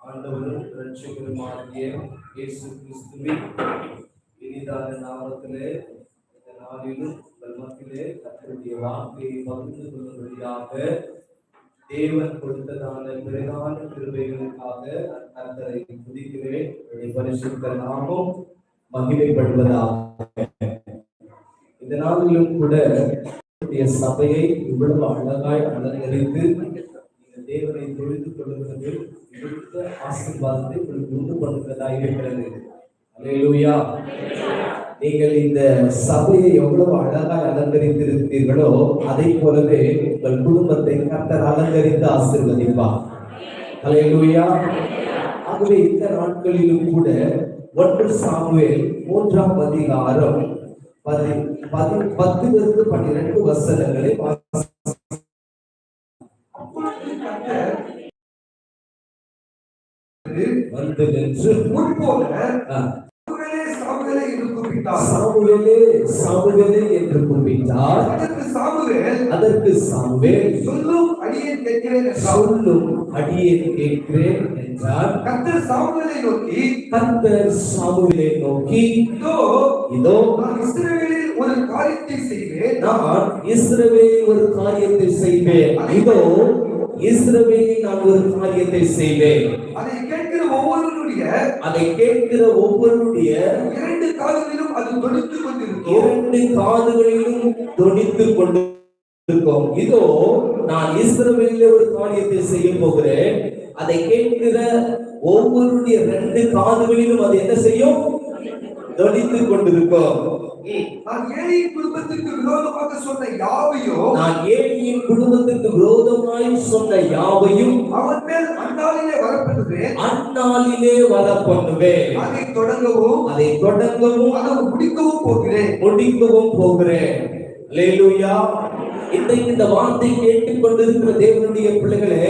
ஆண்டவரும் இரட்சகருமாகிய இயேசு கிறிஸ்துவின் இனிதான நாமத்திலே இந்த நாளிலும் உங்கள் மத்தியிலே கர்த்தருடைய வார்த்தையை பகிர்ந்து கொள்ளும்படியாக தேவன் கொடுத்ததான பெரிதான கிருபைகளுக்காக கர்த்தரை துதிக்கிறேன். பரிசுத்த நாமம் மகிமைப்படுவதாக. இந்த நாளிலும் கூட சபையை இவ்வளவு அழகாய் அலங்கரித்து தேவனை தொழுது கொள்வது மிகுந்த ஆசீர்வாதத்தை உங்களுக்கு உண்டு பண்ணுவதாக இருக்கிறது. அல்லேலூயா. நீங்கள் இந்த சபையை எவ்வளவு அழகாய் அலங்கரித்திருக்கிறீர்களோ அதை போலவே உங்கள் குடும்பத்தை கர்த்தர் அலங்கரித்து ஆசீர்வதிப்பார். அல்லேலூயா. ஆகவே இந்த நாட்களிலும் கூட 1 சாமுவேல் 3ஆம் அதிகாரம் 10-12 வசனங்களை வந்து நின்று முன்போல சாமுவேலே என்று கூப்பிட்டார். அதற்கு சாமுவேல் சொல்லும் அடியேன் கேட்கிறேன் என்றார். கர்த்தர் சாமுவேலை நோக்கி இதோ நான் இஸ்ரவேலில் ஒரு காரியத்தை செய்வேன். இதோ இஸ்ரவேலில் நான் ஒரு காரியத்தை செய்வேன். அதை கேட்கிற ஒவ்வொருடைய 2 காதுகளிலும் அது தொனித்துக் கொண்டிருக்கும். இதோ நான் இஸ்ரவேலில் ஒரு காரியத்தை செய்ய போகிறேன். அதை கேட்கிற ஒவ்வொருடைய 2 காதுகளிலும் அது என்ன செய்யும்? தொனித்துக் கொண்டிருக்கும். நான் ஏலியின் குடும்பத்திற்கு விரோதமாக சொன்ன யாவையும் அவன் மேல் அந்நாளிலே வரப்பண்ணுவேன். அதை தொடங்கவும் அதை முடிக்கவும் போகிறேன். அல்லேலூயா. இந்த வார்த்தை கேட்டுக் கொண்டிருக்கிற தேவனுடைய பிள்ளைகளே,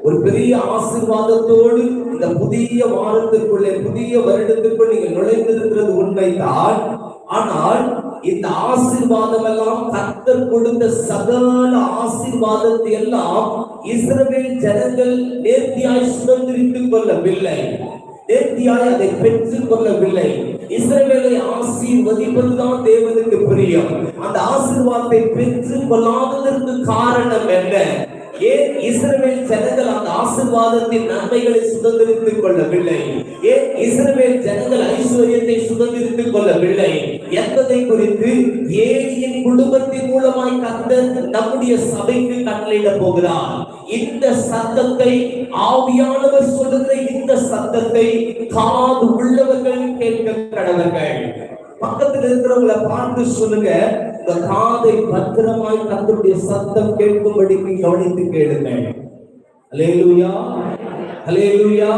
ஒரு பெரிய ஆசீர்வாதத்தோடு இந்த புதிய வாரத்திற்குள்ளே, புதிய வருடத்திற்குள் நீங்கள் நுழைந்திருக்கிறது உண்மைதான். ஆனால் இந்த ஆசீர்வாதம் எல்லாம் கர்த்தர் கொடுத்த சகல ஆசீர்வாதத்தை எல்லாம் இஸ்ரவேல் ஜனங்கள் நேர்த்தியாய் சுதந்திரித்துக் கொள்ளவில்லை, நேர்த்தியாய் அதை பெற்றுக் கொள்ளவில்லை. இஸ்ரவேலை ஆசீர்வதிப்பதுதான் தேவனுக்கு பிரியம். அந்த ஆசீர்வாதத்தை பெற்றுக் கொள்ளாததற்கு காரணம் என்ன? ஏன் இஸ்ரவேல் ஜனங்கள் அந்த ஆசீர்வாதத்தின் நன்மைகளை சுதந்திரித்துக் கொள்ளவில்லை? ஏன் இஸ்ரவேல் ஜனங்கள் ஐஸ்வர்யத்தை சுதந்திரித்துக் கொள்ளவில்லை என்பதை குறித்து ஏலியின் குடும்பத்தின் மூலமாய் கர்த்தர் நம்முடைய சபைக்கு கட்டளையிட போகிறார். இந்த சத்தத்தை, ஆவியானவர் சொல்லுகிற இந்த சத்தத்தை காது உள்ளவர்கள் கேட்க கடவர்கள். பக்கத்தில் இருக்கிறவங்களை பார்த்து சொல்லுங்க, இந்த காதை பத்திரமாய் கர்த்தருடைய சத்தம் கேட்கும்படிக்கு கவனித்து கேளுங்கள். அல்லேலூயா, அல்லேலூயா.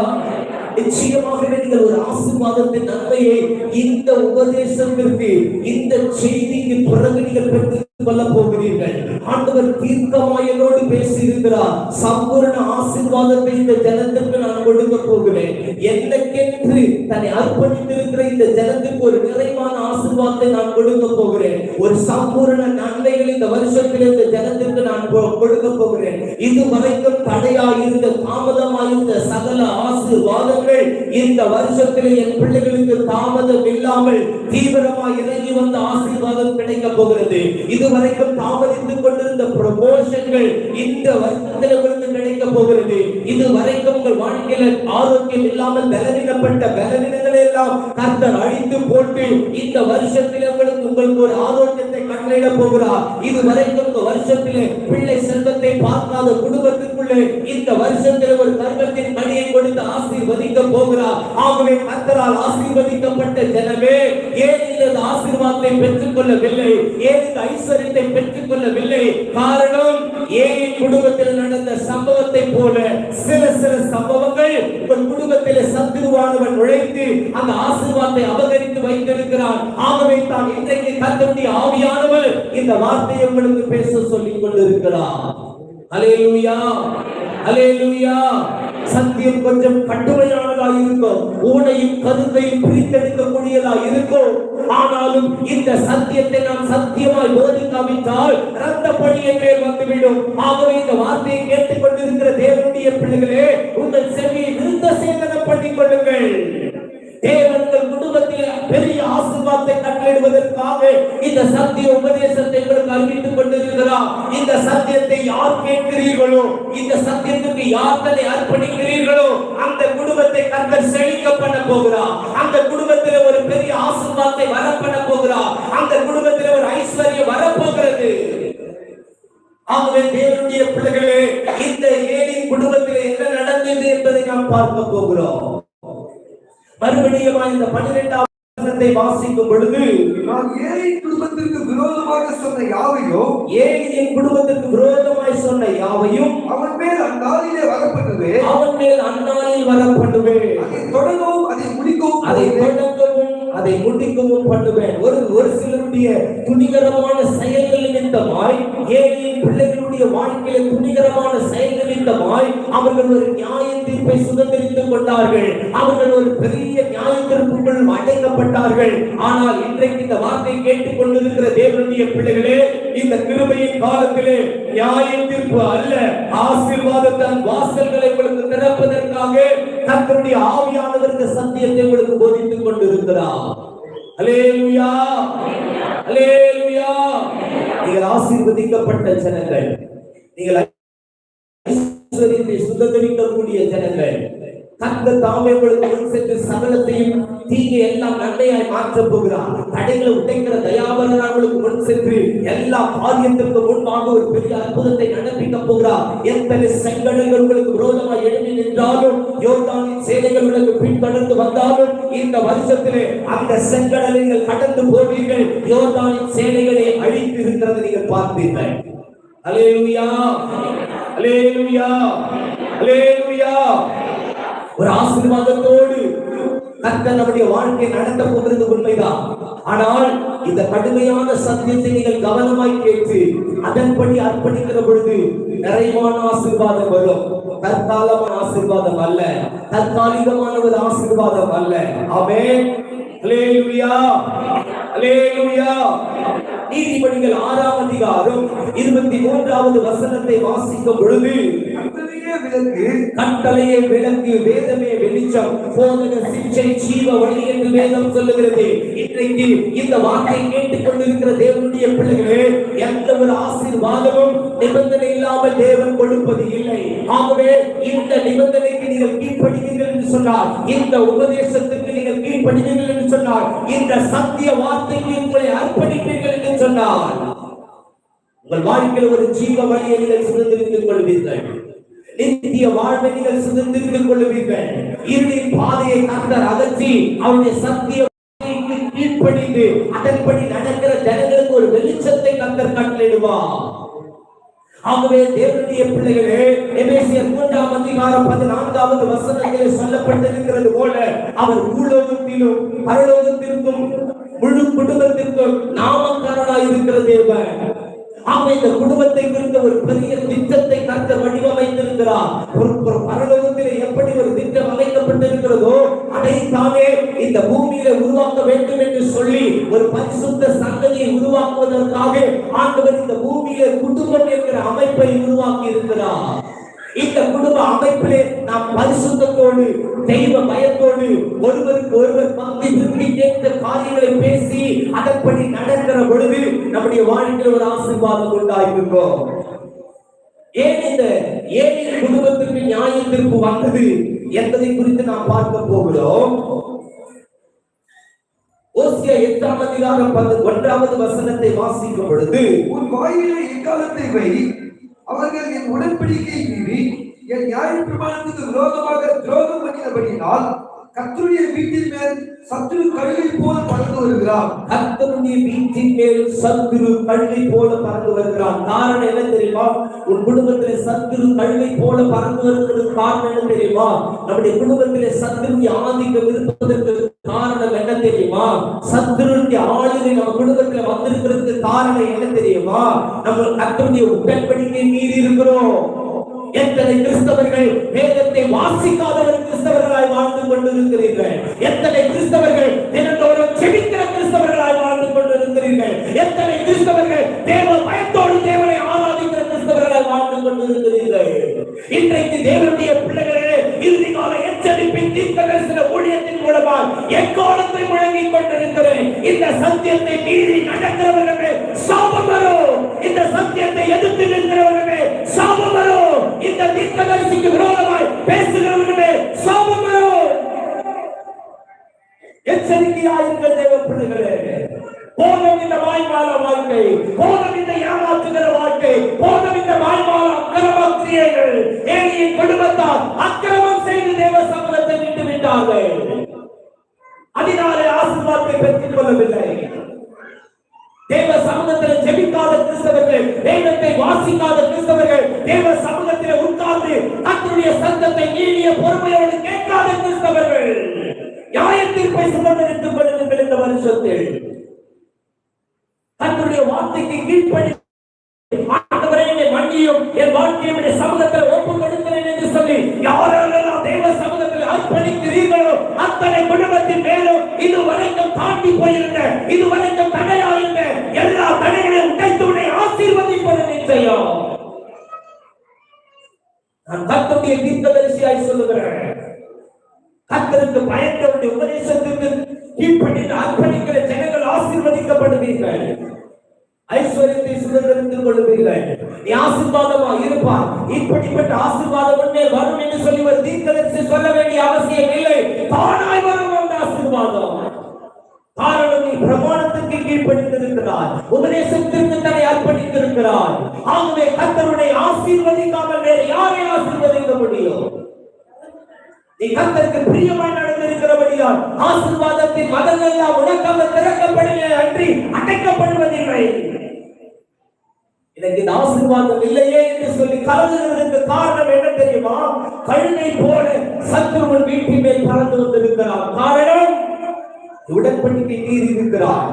நிச்சயமாகவே நீங்கள் ஒரு ஆசீர்வாதத்தின் நன்மையை இந்த உபதேசத்திற்கு, இந்த செய்திக்கு பிறகு நீங்கள் பெற்றுக் கொள்ள போகிறீர்கள். ஆண்டவர் தீர்க்கமாயனோடு பேசி இருக்கிறார். சம்பூர்ண ஆசீர்வாதத்தை இந்த ஜனத்திற்கு நான் கொடுக்க போகிறேன். எனக்கென்று தன்னை அர்ப்பணித்திருக்கிற இந்த ஜனத்துக்கு ஒரு நிறைவான ஆசீர்வாதத்தை நான் கொடுக்க போகிறேன். ஒரு சம்பூர்ண நன்மைகள் இந்த வருஷத்தில் இந்த ஜனத்திற்கு நான் கொடுக்க போகிறேன். இதுவரைக்கும் தடையாயிருந்த, தாமதமாயிருந்த சகல ஆசீர்வாதங்கள் இந்த வருஷத்தில் என் பிள்ளைகளுக்கு தாமதம் இல்லாமல் தீவிரமாய் இறங்கி வந்த ஆசீர்வாதம் கிடைக்க போகிறது. இதுவரைக்கும் தாமதித்துக் கொண்டிருந்த ப்ரமோஷன்கள் இந்த வருஷத்திலிருந்து கிடைக்க போகிறது. இதுவரைக்கும் உங்கள் வாழ்க்கையில ஆரோக்கியம் இல்லாமல் பலவீனப்பட்ட பலவீனங்களை எல்லாம் கர்த்தர் அழித்து போட்டு இந்த வருஷத்தில் உங்களுக்கு ஒரு ஆரோக்கியத்தை கட்டளையிட போகிறார். இதுவரைக்கும் இந்த வருஷத்திலே பிள்ளை செல்வத்தை பார்க்காத குடும்பத்திற்குள்ளே இந்த வருஷத்தில் ஒரு கர்மத்தின் கனியை கொடுத்து ஆசீர்வதிக்க போகிறார். ஆகவே கர்த்தரால் ஆசீர்வதிக்கப்பட்ட ஜனமே, ஏன் இந்த ஆசீர்வாதத்தை பெற்றுக் கொள்ளவில்லை? ஏன் இந்த ஐஸ்வர்யத்தை பெற்றுக் கொள்ளவில்லை? காரணம், ஏன் குடும்பத்தில் நடந்த சம்பவத்தை போல சில சம்பவங்கள் உங்கள் குடும்பத்தில் சத்துருவானவன் நுழைந்து அந்த ஆசீர்வாதத்தை அபகரித்து வைத்திருக்கிறான். ஆகவே தான் இன்றைக்கு கர்த்தருடைய ஆவியானவர் இந்த வார்த்தையை உங்களுக்கு பேச சொல்லிக் கொண்டிருக்கிறார். அல்லேலூயா, அல்லேலூயா. சத்தியம் கொஞ்சம் கடுமையானதா இருக்கும், ஊனையும் கருத்தையும் பிரித்தெடுக்கக்கூடியதா இருக்கும். ஆனாலும் இந்த சத்தியத்தை நாம் சத்தியமாய் போதிக்காவிட்டால் இரத்த பழியை மேல் வந்துவிடும். ஆகவே இந்த வார்த்தையை கேட்டுக் கொண்டிருக்கிற தேவனுடைய பிள்ளைகளே, உங்கள் செவியை நிறுத்த செய்ய ஆசீர்வாதத்தை கட்டளையிடுவதற்காக இந்த சத்திய உபதேசத்தை உங்களுக்கு அறிவித்துக் கொண்டிருக்கிறார். இந்த சத்தியத்தை யார் கேட்கிறீர்களோ, இந்த சத்தியத்துக்கு யார் தன்னை அர்ப்பணிக்கிறீர்களோ, அந்த குடும்பத்தை கர்த்தர் செழிக்க பண்ண போகிறார். அந்த குடும்பத்தில் ஒரு பெரிய ஆசீர்வாதத்தை வர பண்ண போகிறார். அந்த குடும்பத்தில் ஒரு ஐஸ்வர்யம் வரப்போகிறது. ஆகவே தேவனுடைய பிள்ளைகளே, இந்த ஏழை குடும்பத்தில் என்ன நடந்தது என்பதை நாம் பார்க்க போகிறோம். மறுபடியும் இந்த 12வது வசனத்தை வாசிக்கும் பொழுது, நான் ஏழையின் குடும்பத்திற்கு விரோதமாக சொன்ன யாவையும், ஏழையின் குடும்பத்திற்கு விரோதமாய் சொன்ன யாவையும் அவன் மேல் அந்நாளிலே வரப்பட்டது, அவன் மேல் அந்நாளில் வரப்படுவேன். அதை தொடங்கவும் அதை முடிக்கவும் அதை தொடங்கவும் அதை முடிக்கவும் பண்ணுவேன். ஒரு சிலருடைய துணிகரமான செயல்கள் நிமித்தமாய், ஏழையின் பிள்ளைகளுடைய வாழ்க்கையில துணிகரமான செயல்கள் நிமித்தமாய் அவர்கள் ஒரு நியாய தீர்ப்பை சுதந்திரித்துக் கொண்டார்கள். அவர்கள் ஒரு பெரிய நியாய தீர்ப்புக்குள் அடைக்கப்பட்டார்கள். ஆனால் இன்றைக்கு இந்த வார்த்தை கேட்டுக் கொண்டிருக்கிற தேவனுடைய பிள்ளைகளே, இந்த கிருபையின் காலத்திலே நியாய தீர்ப்பு அல்ல, ஆசீர்வாதத்தின் வாசல்களை உங்களுக்கு திறப்பதற்காக கர்த்தருடைய ஆவியானவர் இந்த சத்தியத்தை உங்களுக்கு போதித்துக் கொண்டிருக்கிறார். அல்லேலூயா, அல்லேலூயா. நீங்கள் ஆசீர்வதிக்கப்பட்ட ஜனங்கள், நீங்கள் ஐஸ்வரியத்தை சுதந்திரிக்கக்கூடிய ஜனங்கள். கர்த்தர் தாமே உங்களுக்கு முன் சென்று சகலத்தையும் தீங்கை எல்லாம் நன்மையாய் மாற்றப் போகிறார். தடைகளை உடைக்கிற தயாபரனாக உங்களுக்கு முன் சென்று எல்லா காரியத்திற்கு முன்பாக ஒரு பெரிய அற்புதத்தை நடப்பிக்க போகிறார். எத்தனை செங்கடல்கள் உங்களுக்கு விரோதமாக எழும்பி நின்றாலும், யோர்தானின் சேனைகள் உங்களுக்கு பின்தொடர்ந்து வந்தாலும், இந்த வருஷத்திலே அந்த செங்கடலை நீங்கள் கடந்து போவீர்கள். யோர்தானின் சேனைகளை அழித்து இருக்கிறது நீங்கள் பார்ப்பீர்கள். அல்லேலூயா, அல்லேலூயா, அல்லேலூயா. ஒரு ஆசீர்வாதத்தோடு கர்த்தர் நம்முடைய வாழ்க்கை நடத்த போகிறது உண்மைதான். ஆனால் இந்த கடுமையான சத்தியத்தை நீங்கள் கவனமாய் கேட்டு அதன்படி அர்ப்பணிக்கிற பொழுது நிறைவான ஆசீர்வாதம் வரும். தற்காலமான ஆசீர்வாதம் அல்ல, தற்காலிகமான ஒரு ஆசீர்வாதம் அல்ல. ஆமென், அல்லேலூயா, அல்லேலூயா. நீதிமொழிகள் 6ஆம் அதிகாரம் 23வது வசனத்தை வாசிக்கும் பொழுது, கட்டளையே விளக்கு, வேதமே வெளிச்சம், போதக சிக்ஷை ஜீவ வழி என்று வேதம் சொல்லுகிறது. இன்றைக்கு இந்த வார்த்தை கேட்டுக் கொண்டிருக்கிற தேவனுடைய பிள்ளைகளே, எந்த ஒரு ஆசீர்வாதமும் நிபந்தனை இல்லாமல் தேவன் கொடுப்பது இல்லை. ஆகவே இந்த நிபந்தனைக்கு நீங்கள் கீழ்ப்படிவீர்கள் என்று சொன்னார், இந்த உபதேசத்துக்கு நீங்கள் கீழ்ப்படிவீர்கள் என்று சொன்னார், இந்த சத்திய வார்த்தைக்கு உங்களை அர்ப்பணிப்பீர்கள் என்று சொன்னார், உங்கள் வாழ்க்கையில் ஒரு ஜீவ வழியை நீங்கள் சுதந்திரித்துக் கொள்வீர்கள். நித்திய வாழ்வை நீங்கள் சுதந்திரித்துக் கொள்வீர்கள். இருளின் பாதையை கர்த்தர் அகற்றி அவருடைய சத்திய வார்த்தைக்கு கீழ்ப்படிந்து அதன்படி நடக்கிற ஜனங்களுக்கு ஒரு வெளிச்சத்தை கர்த்தர் கட்டளையிடுவார். ஆகவே தேவனுடைய பிள்ளைகளே, எபேசியர் 3ஆம் அதிகாரம் 14வது வசனத்திலே சொல்லப்பட்டிருக்கிறது போல, அவர் பூலோகத்திலும் பரலோகத்திற்கும் முழு குடும்பத்திற்கும் நாமக்காரனாய் இருக்கிற தேவன். ஆக இந்த குடும்பத்தை குறித்த ஒரு பெரிய திட்டத்தை கர்த்தர் வடிவமைத்திருக்கிறார். ஒரு பரலோகத்திலே எப்படி ஒரு திட்டம் அமைக்கப்பட்டிருக்கிறதோ, அதை தானே இந்த பூமியில உருவாக்க வேண்டும் என்று சொல்லி ஒரு பரிசுத்த சந்ததியை உருவாக்குவதற்காக ஆண்டவர் இந்த பூமியில குடும்பம் என்கிற அமைப்பை உருவாக்கி இருக்கிறார். இந்த குடும்ப அமைப்பிலே நாம் பரிசுத்தத்தோடு தெய்வ பயத்தோடு ஒருவருக்கு ஒருவர் பக்தி விரும்பி கேட்ட காரியங்களை பேசி அதன்படி நடக்கிற பொழுது நம்முடைய வாழ்க்கையில் ஒரு ஆசீர்வாதம் உண்டாயிருக்கும். ஏன் இந்த ஏழை குடும்பத்திற்கு நியாய தீர்ப்பு வந்தது என்பதை குறித்து நாம் பார்க்க போகிறோம். ஓசியா 8ஆம் அதிகாரம் 1வது வசனத்தை வாசிக்கும் பொழுது, உன் வாயிலே எக்காலத்தை வை, அவர்கள் என் உடன்படிக்கை மீறி என் நியாயப்பிரமாணத்துக்கு விரோதமாக துரோகம் பண்ணினபடியினால் கர்த்தருடைய வீட்டின் மேல் சத்துரு கழுகை போல பறந்து வருகிறான். கர்த்தருடைய வீட்டின் மேல் சத்துரு கழுகை போல பறந்து வருகிறான். காரணம் என்ன தெரியுமா? உன் குடும்பத்திலே சத்துரு கழுகை போல பறந்து வருகிறது. காரணம் என்ன தெரியுமா? நம்முடைய குடும்பத்திலே சத்துருடைய ஆதிக்கம் இருப்பதற்கு காரணம் என்ன தெரியுமா? சத்துருடைய ஆளுகை நம்ம குடும்பத்தில் வந்திருக்கிறதுக்கு காரணம் என்ன தெரியுமா? நம்ம கர்த்தருடைய உடன்படிக்கை மீறி இருக்கிறோம். எத்தனை கிறிஸ்தவர்கள் வேதத்தை வாசிக்காதவர் கிறிஸ்தவர்களாய் வாழ்ந்து கொண்டிருக்கிறீர்கள். எத்தனை கிறிஸ்தவர்கள் தினந்தோறும் செபிக்கிற கிறிஸ்தவர்களாய் வாழ்ந்து கொண்டிருக்கிறீர்கள். எத்தனை கிறிஸ்தவர்கள் தேவ பயத்தோடு தேவனை ஆராதிக்கிற கிறிஸ்தவர்களாய் வாழ்ந்து கொண்டிருக்கிறீர்கள். இன்றைக்கு தேவனுடைய பிள்ளைகளே, இறுதிக்கால எச்சரிப்பின் தீர்க்கதரிசன ஊழியத்தின் மூலமாக எக்காலத்தை முழங்கிக் கொண்டிருக்கிறேன். இந்த சத்தியத்தை மீறி நடக்கிறவர்களே சாபம் வரும். இந்த சத்தியத்தை எதிர்த்து நிற்கிறவர்களே சாபம் வரும். இந்த தீர்க்கதரிசிக்கு விரோதமாய் பேசுகிறவர்களே சாபம் வரும். எச்சரிக்கையாயிருங்கள் தேவ பிள்ளைகளே. போதும் இந்த வாய்மால வாழ்க்கை, போதும் இந்த ஏமாற்றுகிற வாழ்க்கை, போதும் இந்த வாய்மால அக்கிரம கிரியைகள். ஏலியின் குடும்பத்தார் அக்கிரமம் செய்து தேவ சமூகத்தை விட்டு விட்டார்கள். அதனாலே ஆசீர்வாதத்தை பெற்றுக் கொள்ளவில்லை. தேவ சமூகத்தில் ஜெபிக்காத கிறிஸ்தவர்கள், வேதத்தை வாசிக்காத கிறிஸ்தவர்கள், தேவ சமூகத்தில் உட்கார்ந்து கர்த்தருடைய சத்தத்தை நீடிய பொறுமையோடு கேட்காத கிறிஸ்தவர்கள் நியாய தீர்ப்பை சுமந்திருத்துக் கொள்ளுங்கள். இந்த வருஷத்தில் கர்த்தருடைய வார்த்தைக்கு கீழ்ப்படி ஆண்டவரே என்னை மன்னியும், என் வாழ்க்கையை உடைய சமூகத்தில் ஒப்புக் கொடுக்கிறேன் என்று சொல்லி யாரெல்லாம் தேவ சமூகத்தில் அர்ப்பணிக்கிறீர்களோ அத்தனை குடும்பத்தின் மேலும் இதுவரைக்கும் தாண்டி போயிருந்த, இதுவரைக்கும் தடையாயிருந்த எல்லா தடைகளையும் உடைத்து உன்னை ஆசீர்வதிப்பது நிச்சயம். நான் கர்த்தருடைய தீர்க்கதரிசியாய் சொல்லுகிறேன். கர்த்தருக்கு பயந்தவருடைய உபதேசத்திற்கு கீழ்ப்படிந்து அர்ப்பணிக்கிற ஜனங்கள் ஆசீர்வதிக்கப்படுவீர்கள். ஐஸ்வர்யத்தை சுதந்திரித்துக் கொள்ளுவீர்கள். நீ ஆசீர்வாதமா இருப்பார். இப்படிப்பட்ட ஆசீர்வாதம் உன்னை வரும் என்று சொல்லி ஒரு தீர்க்கதரிசி சொல்ல வேண்டிய அவசியம் இல்லை. தானாய் வரும் அந்த ஆசீர்வாதம். காரணம் நீ பிரமாணத்துக்கு கீழ்ப்படித்திருக்கிறாய், உபதேசத்திற்கு தன்னை அர்ப்பணித்திருக்கிறாய். ஆகவே கர்த்தருடைய ஆசீர்வதிக்காமல் வேறு யாரை ஆசீர்வதிக்க முடியும்? நீ கர்த்தருக்கு பிரியமாய் நடந்திருக்கிறபடியால் ஆசீர்வாதத்தின் மதங்கள் எல்லாம் உனக்காக திறக்கப்படுகிறது அன்றி அடைக்கப்படுவதில்லை. எனக்கு இந்த ஆசீர்வாதம் இல்லையே என்று சொல்லி கலங்குகிறதுக்கு காரணம் என்ன தெரியுமா? கழுதை போல சத்துருவின் வீட்டின் மேல் பறந்து வந்திருக்கிறார். காரணம் உடன்படிக்கை மீறி இருக்கிறார்.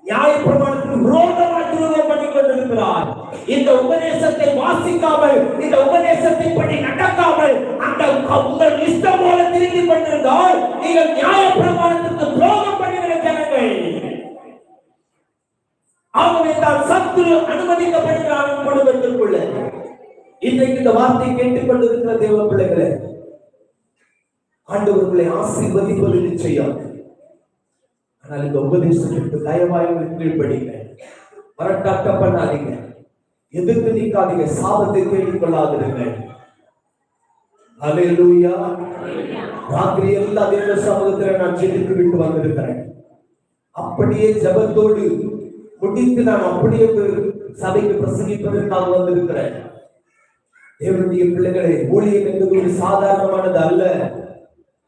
நியாய பிரமாணத்துக்கு விரோதமாக துரோகம் பண்ணி கொண்டிருக்கிறார். இந்த உபதேசத்தை வாசிக்காமல், இந்த உபதேசத்தை படி நடக்காமல், அந்த உங்கள் இஷ்டம் போல திரும்பி கொண்டிருந்தால் நீங்கள் நியாய பிரமாணத்துக்கு துரோகம் பண்ணுகிற ஜனங்கள். ஆகவே தான் சத்துரு அனுமதிக்கப்படுகிறான் குடும்பத்திற்குள்ள. இன்றைக்கு இந்த வார்த்தை கேட்டுக் கொண்டிருக்கிற தேவ பிள்ளைகளே, ஆண்டவர்களை ஆசீர்வதிப்பது நிச்சயம். ஆனால் இந்த உபதேசத்திற்கு தயவாய் கீழ்ப்படிங்க. வரட்டாக்க பண்ணாதீங்க, எதிர்த்து நீக்காதீங்க, சாபத்தை தேடிக் கொள்ளாதிருங்கள். அல்லேலூயா. ராத்திரி எல்லா தேவ சமூகத்தில் நான் ஜெபித்து விட்டு வந்திருக்கிறேன். அப்படியே ஜெபத்தோடு முடித்து நான் அப்படியே சபைக்கு பிரசங்கிப்பதற்காக வந்திருக்கிறேன். தேவனுடைய பிள்ளைகளை, ஊழியம் என்பது ஒரு சாதாரணமானது அல்ல.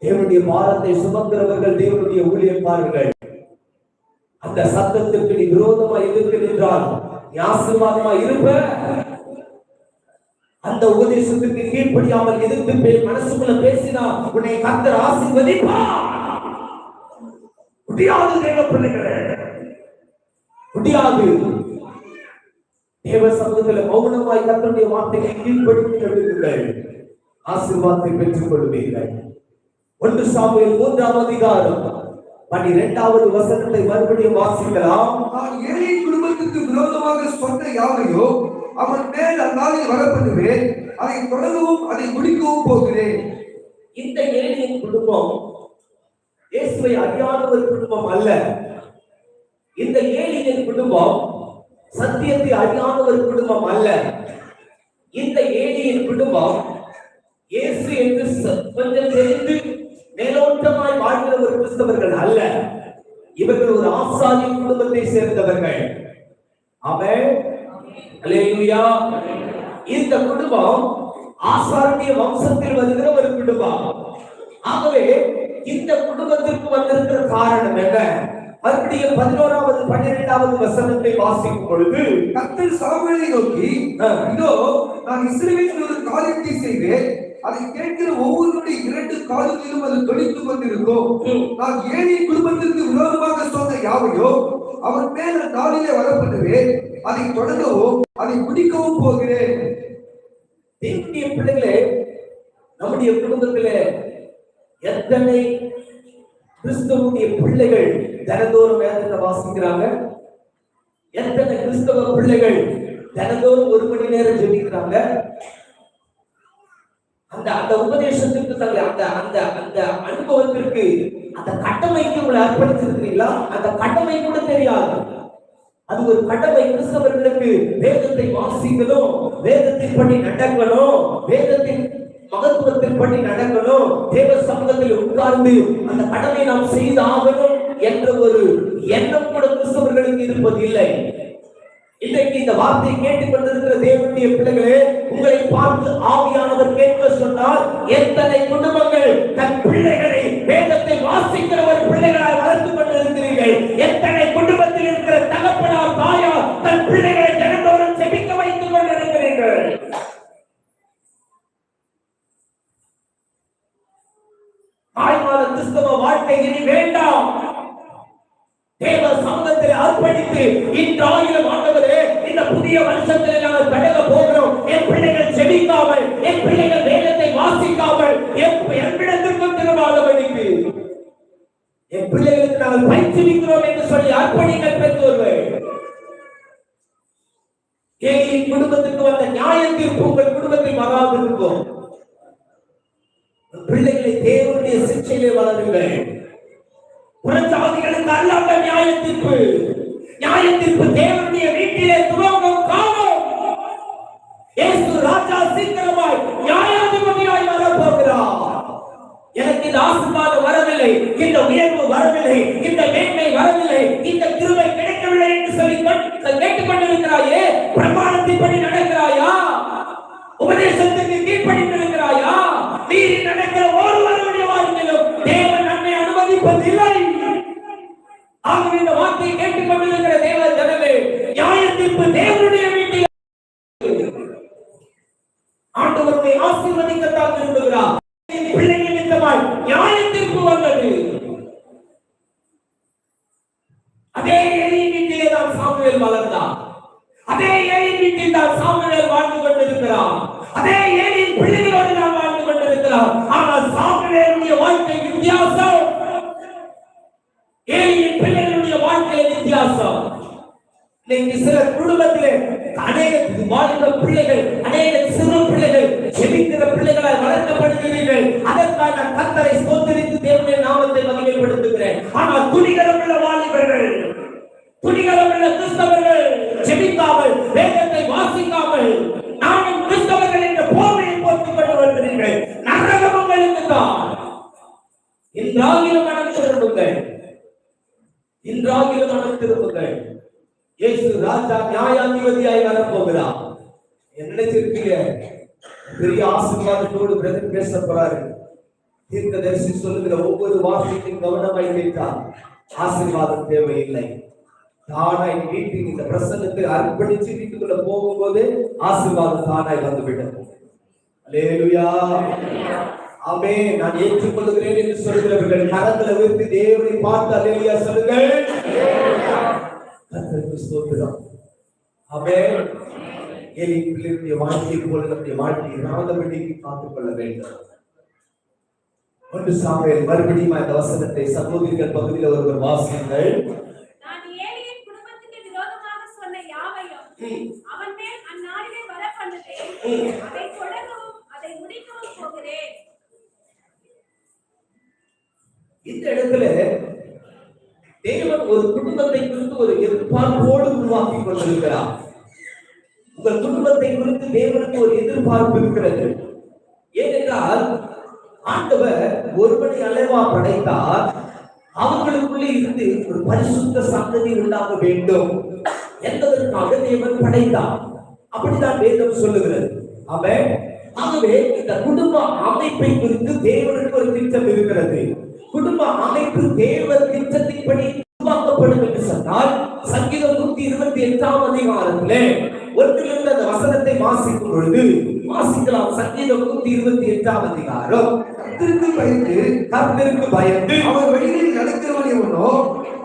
தேவனுடைய பாரத்தை சுமக்கிறவர்கள் தேவனுடைய ஊழியக்காரர்கள். அந்த சத்தத்திற்கு நீ விரோதமா எதிர்த்து நின்றால் நீ ஆசீர்வாதமா இருப்ப. அந்த உபதேசத்திற்கு கீழ்ப்படியாமல் எதிர்த்து மனசுக்குள்ள பேசினா உன்னை கர்த்தர் ஆசீர்வதிப்பார். முடியாது தேவ பிள்ளைகளே, முடியாது. தேவ சமூகத்தில் மௌனமாய் கர்த்தருடைய வார்த்தையை கீழ்ப்படிந்து நடக்குங்கள், ஆசீர்வாதத்தை பெற்றுக் கொள்வீர்கள். 1 சாமுவேல் 3ஆம் அதிகாரம் 12வது வசனத்தை மறுபடியும் வாசிக்கலாம். நான் ஏலியின் குடும்பத்துக்கு விரோதமாக சொன்ன யாவையோ அவன் மேல் அந்நாளில் வரப்படுவேன், அதை தொடங்கவும் அதை முடிக்கவும் போகிறேன். இந்த ஏலியின் குடும்பம் இயேசுவை அறியாத ஒரு குடும்பம் அல்ல. இந்த ஏலியின் குடும்பம் சத்தியத்தை அறியாத ஒரு குடும்பம் அல்ல. இந்த ஏலியின் குடும்பம் இயேசு என்று கொஞ்சம் தெரிந்து மேலோட்டமாய் வாழ்கிற ஒரு கிறிஸ்தவர்கள் அல்ல. இவர்கள் ஒரு ஆசாரிய குடும்பத்தை சேர்ந்தவர்கள். ஆமென், அல்லேலூயா. இந்த குடும்பம் ஆசாரிய வம்சத்தில் வருகிற ஒரு குடும்பம். ஆகவே இந்த குடும்பத்திற்கு வந்திருக்கிற காரணம் என்ன? மறுபடியும் 11வது 12வது வசனத்தை வாசிக்கும் பொழுது கர்த்தர் சாமுவேலை நோக்கி, இதோ நான் இஸ்ரவேலில் ஒரு காரியத்தை செய்வேன், அதை கேட்கிற ஒவ்வொருவருடைய 2 காதுகளிலும் அது தொனித்துக் கொண்டிருக்கும். நான் ஏலியின் குடும்பத்திற்கு விரோதமாக சொன்ன யாவையோ அவன் மேல் நாளிலே வரப்படுவேன், அதை தொடங்கவும் அதை முடிக்கவும் போகிறேன். தேவனுடைய பிள்ளைகளே, நம்முடைய குடும்பத்திலே எத்தனை கிறிஸ்தவனுடைய பிள்ளைகள் தினந்தோறும் வேதத்தை வாசிக்கிறாங்க? எத்தனை கிறிஸ்தவ பிள்ளைகள் தினந்தோறும் 1 மணி நேரம் ஜெபிக்கிறாங்க? அந்த அந்த உபதேசத்திற்கு தங்களை அந்த அந்த அந்த அனுபவத்திற்கு அந்த கடமைக்கு உங்களை அர்ப்பணிச்சிருக்கிறீங்களா? அந்த கடமை கூட தெரியாது. அது ஒரு கடமை. கிறிஸ்தவர்களுக்கு வேதத்தை வாசிக்கணும், வேதத்தின் படி நடக்கணும், வேதத்தின் மகத்துவத்தின் படி நடக்கணும், தேவ சமூகத்தில் உட்கார்ந்து அந்த கடமை நாம் செய்து ஆகணும் என்ற ஒரு எண்ணம் கூட கிறிஸ்தவர்களுக்கு இருப்பது இல்லை. இன்றைக்கு இந்த வார்த்தையை கேட்டுக்கொண்டிருக்கிற தேவனுடைய பிள்ளைகளே, உங்களை பார்த்து ஆவியானவர் கேட்க சொன்னால், எத்தனை குடும்பங்கள் தன் பிள்ளைகளை வேதத்தை வாசிக்கிற ஒரு பிள்ளைகளால் வளர்த்துக் கொண்டிருக்கிறீர்கள்? எத்தனை குடும்பத்தில் இருக்கிற தகப்பனார் தாயார் தன் பிள்ளைகளை தினந்தோறும் செபிக்க வைத்துக் கொண்டிருக்கிறீர்கள்? தாய்மான கிறிஸ்தவ வாழ்க்கை இனி வேண்டாம். தேவ சமூகத்தில் அர்ப்பணித்து இன்றாயிரம் ஆண்டவரே, இந்த புதிய வருஷத்தில் நாங்கள் கடக்க போகிறோம். என் பிள்ளைகள் செபிக்காமல், என் பிள்ளைகள் வேதத்தை வாசிக்காமல் என்னிடத்திற்கும் திரும்பாதபடிக்கு என் பிள்ளைகளுக்கு நாங்கள் பயிற்சிக்கிறோம் என்று சொல்லி அர்ப்பணிகள் பெற்றோர்கள். என் குடும்பத்துக்கு வந்த நியாய தீர்ப்பு உங்கள் குடும்பத்தில் வராது இருக்கும். பிள்ளைகளை தேவனுடைய சிக்ஷையிலே வளருங்கள். புறஜாதிகளுக்கு அல்லாத நியாய தீர்ப்பு தேவனுடைய வீட்டிலே துவங்கும் காலம். இயேசு ராஜா சீக்கிரமாய் நியாயாதிபதியாய் வரப்போகிறார். எனக்கு இந்த ஆசீர்வாதம் வரவில்லை, இந்த உயர்வு வரவில்லை, இந்த மேன்மை வரவில்லை, இந்த கிருபை கிடைக்கவில்லை என்று சொல்லி கேட்டுக்கொண்டிருக்கிறாயே, பிரமாணத்தின்படி நடக்கிறாயா? உபதேசத்துக்கு கீழ்ப்படிந்திருக்கிறாயா? மீறி நடக்கிற ஒருவருடைய வாழ்க்கையிலும் தேவன் நன்மை அனுமதிப்பதில்லை. ஆகவே இந்த வார்த்தையை கேட்டுக்கொண்டிருக்கிற தேவ ஜனமே, நியாய தீர்ப்பு தேவனுடைய வீட்டில் ஆண்டவருடைய ஆசீர்வதிக்கத்தான் விரும்புகிறார். பிள்ளைகள் நிமித்தமாய் நியாய தீர்ப்பு வந்தது. அதே ஏலியின் வீட்டிலே தான் சாமுவேல் வளர்ந்தார். அதே ஏலியின் வீட்டில் தான் சாமுவேல் வாழ்ந்து கொண்டிருக்கிறார். அதே ஏலியின் பிள்ளைகளோடு தான் வாழ்ந்து கொண்டிருக்கிறார். ஆனால் சாமுவேலுடைய வாழ்க்கை வித்தியாசம், ஏலியின் பிள்ளைகளுடைய வாழ்க்கை வித்தியாசம். இன்னைக்கு சில குடும்பத்திலே அநேக வாழ்ந்த பிள்ளைகள், அநேக சிறு பிள்ளைகள், செபிக்கிற பிள்ளைகளால் வளர்க்கப்படுகிறீர்கள். அதற்காக கர்த்தரை ஸ்தோத்திரித்து தேவனுடைய நாமத்தை மகிமைப்படுத்துகிறேன். ஆனால் துணிகரமுள்ள வாலிபர்கள், துணிகரமுள்ள கிறிஸ்தவர்கள் செபிக்காமல், வேதத்தை வாசிக்காமல், நாமும் கிறிஸ்தவர்கள் என்ற போர்வையை போட்டுக் கொண்டு வருகிறீர்கள். நரகம் உங்களுக்கு தான். இன்றாகிலும் மனம் திரும்புங்கள், இன்றாகிலும் மனம் திரும்புங்கள். இயேசு ராஜா நியாயாதிபதியாய் வரப்போகிறார். என்ன நினைச்சிருக்கீங்க? பெரிய ஆசீர்வாதத்தோடு பிரதர் பேச போறாரு. தீர்க்கதரிசி சொல்லுகிற ஒவ்வொரு வார்த்தையும் கவனமாய் கேட்டால் ஆசீர்வாதம் தேவையில்லை. தானாய் வீட்டுக்கு இந்த பிரசன்னத்தை அர்ப்பணிச்சு வீட்டுக்குள்ள போகும்போது ஆசீர்வாதம் தானாய் வந்துவிடும். அல்லேலூயா, ஆமென். நான் ஏற்றுக்கொள்கிறேன் என்று சொல்கிறவர்கள் கரங்களை உயர்த்தி தேவனை பார்த்து அல்லேலூயா சொல்லுங்கள். கர்த்தருக்கு ஸ்தோத்திரம். ஆமென். ஏலியின் பிள்ளைகளுடைய வாழ்க்கையை போல நம்முடைய வாழ்க்கையை ராதபடிக்கு காத்துக் கொள்ள வேண்டும். 1 சாமுவேல் மறுபடியும் இந்த வசனத்தை சகோதரிகள் பகுதியில் ஒருவர் வாசியுங்கள். நான் ஏலியின் குடும்பத்துக்கு விரோதமாக சொன்ன யாவையும் அவன் மேல் அந்நாளிலே வரப்பண்ணுவேன். அதை தொடங்கவும் அதை முடிக்கவும் போகிறேன். இந்த இடத்துல தேவன் ஒரு குடும்பத்தை குறித்து ஒரு எதிர்பார்ப்போடு உருவாக்கி கொண்டிருக்கிறார். உங்கள் குடும்பத்தை குறித்து தேவனுக்கு ஒரு எதிர்பார்ப்பு இருக்கிறது. ஏனென்றால் ஆண்டவர் ஒருவனை அளவா படைத்தார், அவர்களுக்குள்ளே இருந்து ஒரு பரிசுத்த சந்ததி உண்டாக வேண்டும் என்பதற்காக தேவன் படைத்தார். அப்படிதான் வேதம் சொல்லுகிறது. ஆமென். ஆகவே இந்த குடும்ப அமைப்பை குறித்து தேவனுக்கு ஒரு திட்டம் இருக்கிறது. குடும்ப அமைப்பு தேவ திட்டத்தின்படி உருவாக்கப்படும் என்று சொன்னால் சங்கீதம் 128 அதிகாரத்திலே ஒன்றிலிருந்து அந்த வசனத்தை வாசிக்கும் பொழுது வாசிக்கலாம். சங்கீதம் 128 அதிகாரம். கர்த்தருக்கு பயந்து அவன் வழிகளில் நடக்கிறவன் எவனோ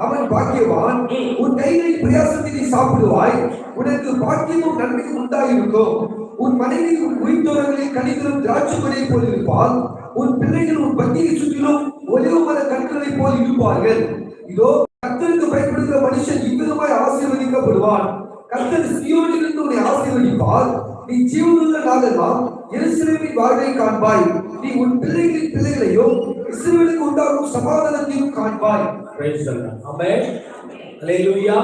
அவன் பாக்கியவான். உன் கைகளில் பிரயாசத்தை சாப்பிடுவாய், உனக்கு பாக்கியமும் நன்மையும் உண்டாயிருக்கும். உன் மனைவி உன் உயிர்த்தோரங்களில் கனிதரும் திராட்சை கொடியை போல் இருப்பாள். உன் பிள்ளைகள் உன் பந்தியை சுற்றிலும் ஒலிவ மர கற்களை போல் இருப்பார்கள். இதோ கர்த்தருக்கு பயப்படுகிற மனுஷன் இவ்விதமாய் ஆசீர்வதிக்கப்படுவான். கர்த்தர் சீயோனிலிருந்து உன்னை ஆசீர்வதிப்பார். நீ ஜீவனுள்ள நாளெல்லாம் எருசலேமின் வாழ்வை காண்பாய். நீ உன் பிள்ளைகளின் பிள்ளைகளையும் இஸ்ரவேலுக்கு உண்டாகும் சமாதானத்தையும் காண்பாய். Praise the Lord. Amen. Hallelujah.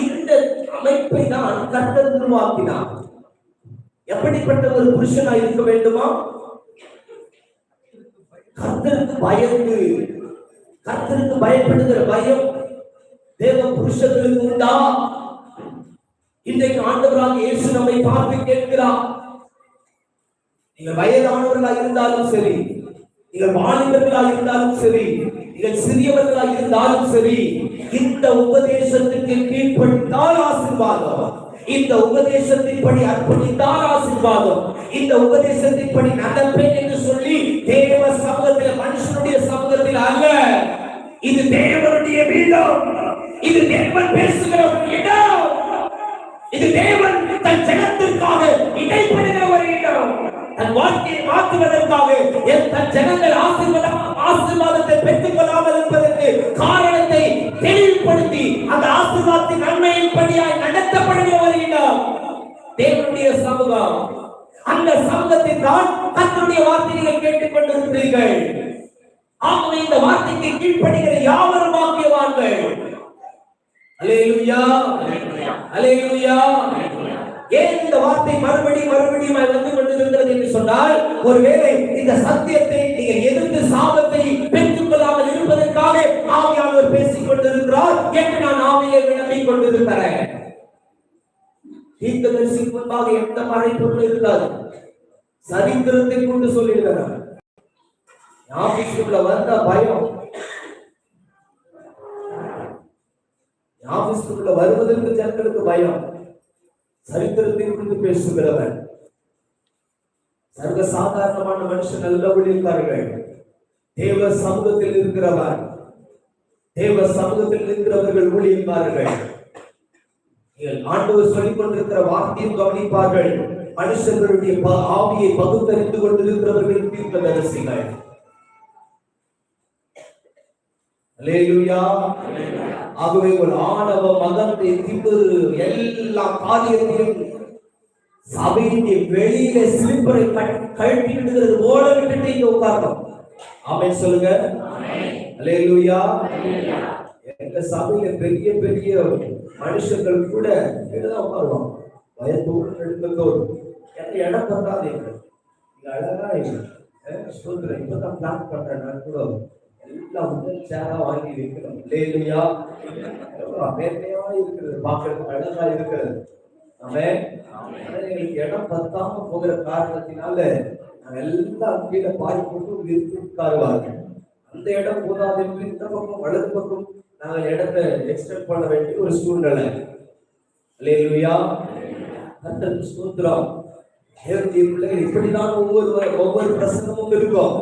இந்த அமைப்பை தான் கர்த்தர் உருவாக்கினார். எப்படிப்பட்ட ஒரு புருஷனாய் இருக்க வேண்டுமா? கர்த்தருக்கு பயந்து, கர்த்தருக்கு பயப்படுகிற பயம் தேவ புருஷர்களுக்கு உண்டா? இன்றைக்கு ஆண்டவராக இயேசு நம்மை பார்த்து கேட்கிறார். நீங்கள் வயதானவர்களாக இருந்தாலும் சரி, நீங்கள் வாலிபர்களாக இருந்தாலும் சரி, நீங்கள் சிறியவர்களாக இருந்தாலும் சரி, இந்த உபதேசத்துக்கு கீழ்ப்படித்தால் ஆசீர்வாதம், இந்த உபதேசத்தின்படி அர்ப்பணித்தால் ஆசீர்வாதம், இந்த உபதேசத்தின்படி நடப்பேன் என்று சொல்லி தேவ சமூகத்தில், மனுஷனுடைய சமூகத்தில் அல்ல, இது தேவனுடைய வீடம், இது தேவன் பேசுகிற இடம், இது தேவன் தன் ஜனத்திற்காக இடைப்படுகிற ஒரு இடம். தன் வாழ்க்கையை மாற்றுவதற்காக தன் ஜனங்கள் ஆசீர்வாதத்தை பெற்றுக் கொள்ளாமல் இருப்பதற்கு காரணத்தை தெளிவுபடுத்தி அந்த ஆசீர்வாதத்தின் நன்மையின் படியாய் நடத்தப்படுகிற ஒரு இடம் தேவனுடைய சமூகம். அந்த சமூகத்தில் தான் கர்த்தருடைய வார்த்தையை கேட்டுக் கொண்டிருக்கிறீர்கள். ஆகவே இந்த வார்த்தைக்கு கீழ்ப்படுகிற யாவரும் பாக்கியவான்கள். அல்லேலூயா, அல்லேலூயா. ஏன் இந்த வார்த்தை மறுபடியும் வந்து கொண்டிருக்கிறது என்று சொன்னால், ஒருவேளை இந்த சத்தியத்தை நீங்கள் எதிர்த்து சாபத்தை பெற்றுக் கொள்ளாமல் இருப்பதற்காக ஆவியானவர் பேசிக் கொண்டிருக்கிறார் என்று நான் ஆவியை விளம்பிக் கொண்டிருக்கிறேன். தீர்க்கதரிசிக்கு முன்பாக எந்த மறைப்பொருள் இருக்காது, சரித்திரத்தை கொண்டு சொல்லிடுகிறார். ஆபீஸ்க்குள்ள வந்த பயம், ஆபீஸ்க்குள்ள வருவதற்கு ஜனங்களுக்கு பயம், சரித்திரத்தை குறித்து பேசுகிறவன். சர்வ சாதாரணமான மனுஷன் நல்ல ஊழியக்காரர்கள், தேவ சமூகத்தில் இருக்கிறவர், தேவ சமூகத்தில் இருக்கிறவர்கள் ஊழியக்காரர்கள். ஆண்டவர் சொல்லிக் கொண்டிருக்கிற வார்த்தையும் கவனிப்பார்கள். மனுஷர்களுடைய ஆவியை பகுத்தறிந்து கொண்டிருக்கிறவர்கள் தீர்க்கதரிசிகள். அல்லேலூயா. ஆகவே ஒரு ஆணவ மதத்தை திமிரு எல்லா காரியத்தையும் சபையின் வெளியில ஸ்லிப்பரை கழட்டி விடுகிறது போல விட்டுட்டு இங்க உட்கார்ந்தோம். ஆமென் சொல்லுங்க. அல்லேலூயா. எங்க சபையில பெரிய பெரிய மனுஷர்கள் கூட இதுதான் உட்காருவாங்க, பயத்தோடு நடுக்கத்தோடு. எனக்கு இடம் பத்தாது, நீங்க அழகா சொல்றேன், இப்பதான் பிளான் பண்றேன். நான் கூட எல்லாம் முதல் சேரா வாங்கி வைக்கிறோம். அல்லேலூயா. அமேன்மையா இருக்கிறது, பார்க்கறதுக்கு அழகா இருக்கிறது. எங்களுக்கு இடம் பத்தாம போகிற காரணத்தினால நாங்க எல்லாம் கீழே பாய் போட்டு உட்காருவார்கள். அந்த இடம் போதாது என்று இந்த பக்கம் வலது பக்கம் நாங்கள் இடத்தை எக்ஸ்டெண்ட் பண்ண வேண்டிய ஒரு சூழ்நிலை. அல்லேலூயா. கர்த்தருக்கு ஸ்தோத்திரம். தேவனுடைய பிள்ளைகள் இப்படிதான் ஒவ்வொரு பிரசங்கமும் இருக்கும்.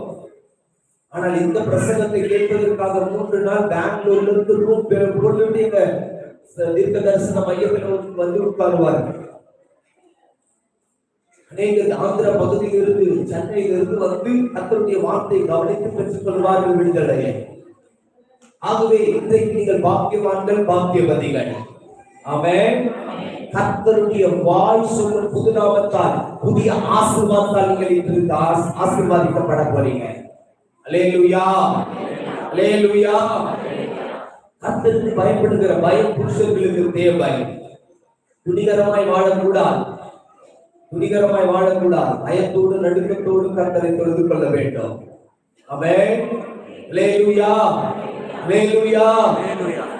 ஆனால் இந்த பிரசங்கத்தை கேட்பதற்காக 3 நாள் பெங்களூர்ல இருந்து தீர்க்க தரிசன மையத்தில் வந்து உட்காருவார்கள். அநேக ஆந்திர பகுதியில் இருந்து, சென்னையில் இருந்து வந்து கர்த்தருடைய வார்த்தை கவனித்து பெற்றுக் கொள்வார்கள் விடுதலையை. ஆகவே இன்றைக்கு நீங்கள் பாக்கியவான்கள், பாக்கியவதிகள். ஆமென். கர்த்தருடைய வாய் சொல்லும் புது நாமத்தால், புதிய ஆசீர்வாதத்தால் நீங்கள் இன்று ஆசீர்வாதிக்கப்பட போறீங்க. அல்லேலூயா, அல்லேலூயா. கர்த்தருக்கு பயப்படுகிற பயம் புருஷர்களுக்கு தேவை. துணிகரமாய் வாழக்கூடாது, துணிகரமாய் வாழக்கூடாது. பயத்தோடு நடுக்கத்தோடு கர்த்தரை தொழுது கொள்ள வேண்டும். ஆமென். அல்லேலூயா, அல்லேலூயா.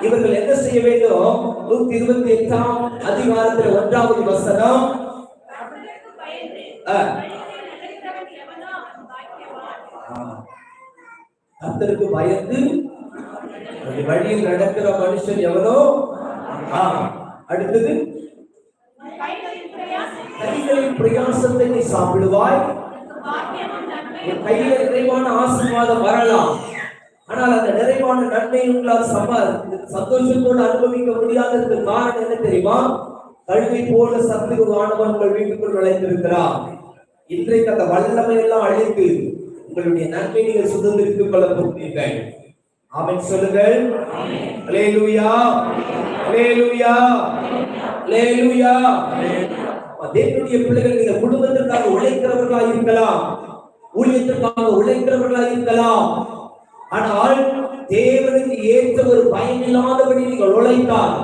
இவர்கள் என்ன செய்ய வேண்டும்? 128ஆம் அதிகாரத்தில் 1வது வசனம். கர்த்தருக்கு பயந்து வழியில் நடக்கிற மனுஷன் எவனோ. அடுத்தது, கைகளின் பிரயாசத்தை நீ சாப்பிடுவாய். கையில நிறைவான ஆசீர்வாதம் வரலாம், ஆனால் அந்த நிறைவான நன்மை உங்களால் சந்தோஷத்தோடு அனுபவிக்க முடியாததற்கு காரணம் என்ன தெரியுமா? கழுதை போல சத்துருவானவன் உங்கள் வீட்டுக்குள் நுழைந்திருக்கிறார். இன்றைக்கு அந்த வல்லமை எல்லாம் அழித்து உங்களுடைய நன்மை நீங்கள் சுதந்திரித்துக் கொள்ள போகிறீர்கள். ஆமென் சொல்லுங்கள். அல்லேலூயா, அல்லேலூயா, அல்லேலூயா. தேவனுடைய பிள்ளைகள், நீங்கள் குடும்பத்திற்காக உழைக்கிறவர்களாக இருக்கலாம், ஊழியத்திற்காக உழைக்கிறவர்களாக இருக்கலாம். ஆனால் தேவனுக்கு ஏற்ற ஒரு பயம் இல்லாதபடி நீங்கள் உழைத்தால்,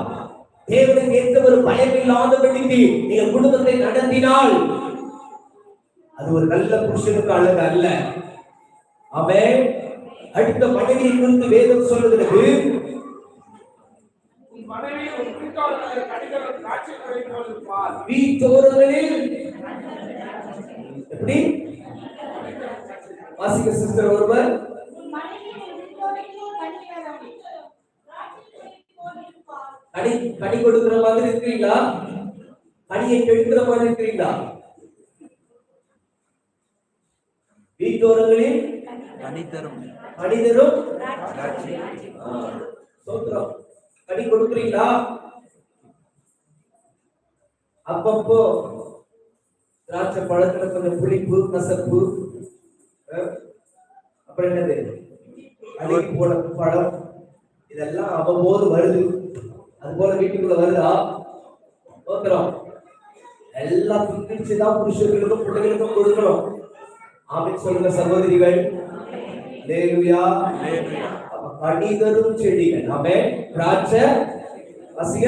தேவனுக்கு ஏற்ற ஒரு பயம் இல்லாதபடிக்கு நீங்கள் குடும்பத்தை நடத்தினால் அது ஒரு நல்ல புருஷனுக்கு அழகு அல்ல. அவன் அடுத்த மனைவியை குறித்து வேதம் சொல்லுகிறது, வீட்டோரங்களில் எப்படி வாசிக்க சிஸ்டர் ஒருவர் கனி கொடுக்கிற மாதிரி இருக்கிறீங்களா? கனியை கெடுக்கிற மாதிரி இருக்கிறீங்களா? வீட்டோரங்களில் கனிதரும் சோத்திரம். கனி கொடுக்கிறீங்களா? அப்பப்போ திராட்சை பழத்துல கொஞ்சம் புளிப்பு, கசப்பு, அப்புறம் என்னது அழுகி போன பழம், இதெல்லாம் அவ்வப்போது வருது. அது போல வீட்டுக்குள்ள வருதா? சோத்திரம். எல்லாம் பிரிச்சுதான் புருஷர்களுக்கும் பிள்ளைகளுக்கும் கொடுக்கணும். ஆமென் சொல்லுங்க சகோதரிகள். அல்லேலூயா. கனிதரும் செடிகள். ஆமென். திராட்சை வாசிங்க.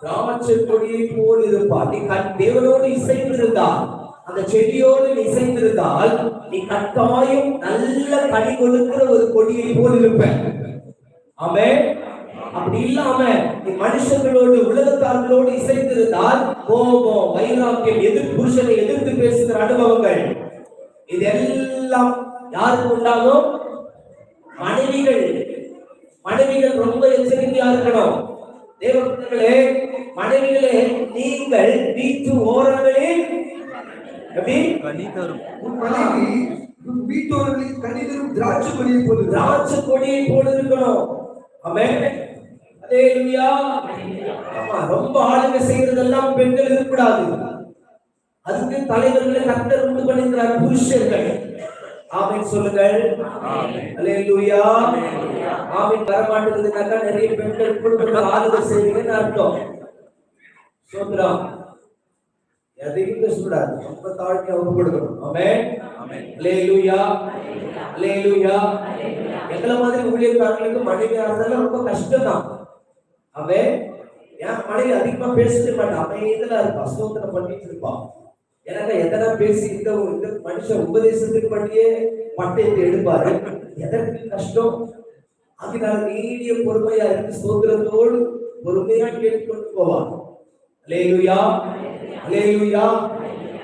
திராட்சை கொடியை போல் இருப்பார். நீ தேவனோடு இசைந்திருந்தால், அந்த செடியோடு நீ இசைந்திருந்தால், நீ கட்டாயம் நல்ல கனி கொடுக்கிற ஒரு கொடியை போல் இருப்ப. ஆமென். அப்படி இல்லாம நீ மனுஷங்களோடு உலகத்தார்களோடு இசைந்திருந்தால் கோபம், வைராக்கியம், எதிர் புருஷனை எதிர்த்து பேசுகிற அனுபவங்கள், இதெல்லாம் யாருக்கு உண்டாகும்? மனைவிகள் ரொம்ப எச்சரிக்கையா இருக்கணும். தேவர்களே, மனைவிகளே, நீங்கள் வீட்டு ஓரங்களில் வீட்டோரங்களில் கனிதரும் திராட்சை கொடியை போல இருக்கணும். ஆமென். அல்லேலூயா. ஆமா, ரொம்ப ஆளுங்க செய்யறதெல்லாம் பெண்கள் இருக்கக்கூடாது. அதுக்கு தலைவர்களை கர்த்தர் உண்டு பண்ணிருக்கிறார், புருஷர்கள். ஆமென் சொல்லுங்கள். அல்லேலூயா. ஆமென். வரமாட்டேங்குதுனாக்கா நிறைய பெண்கள் குடும்பத்தில் ஆளுகை செய்வீங்கன்னு அர்த்தம். சோத்ரம். எதையும் பேசக்கூடாது, ரொம்ப தாழ்த்தி அவங்க கொடுக்கணும். ஆமென். அல்லேலூயா. அல்லேலூயா. எங்களை மாதிரி ஊழியக்காரர்களுக்கு மனைவி ஆறுதல் ரொம்ப கஷ்டம் தான். அவன் என் மனைவி அதிகமா பேசிட்டு மாட்டான், அமைதியா இருப்பான், ஸ்தோத்திரம் பண்ணிட்டு இருப்பான். எனக்கு எதனா பேசி இந்த மனுஷன் உபதேசத்துக்கு பண்ணியே பட்டயத்தை எடுப்பாரு. எதற்கு கஷ்டம்? அதனால நீடிய பொறுமையா இருக்கு, ஸ்தோத்திரத்தோடு பொறுமையா கேட்டுக்கொண்டு போவான். அல்லேலூயா. அல்லேலூயா.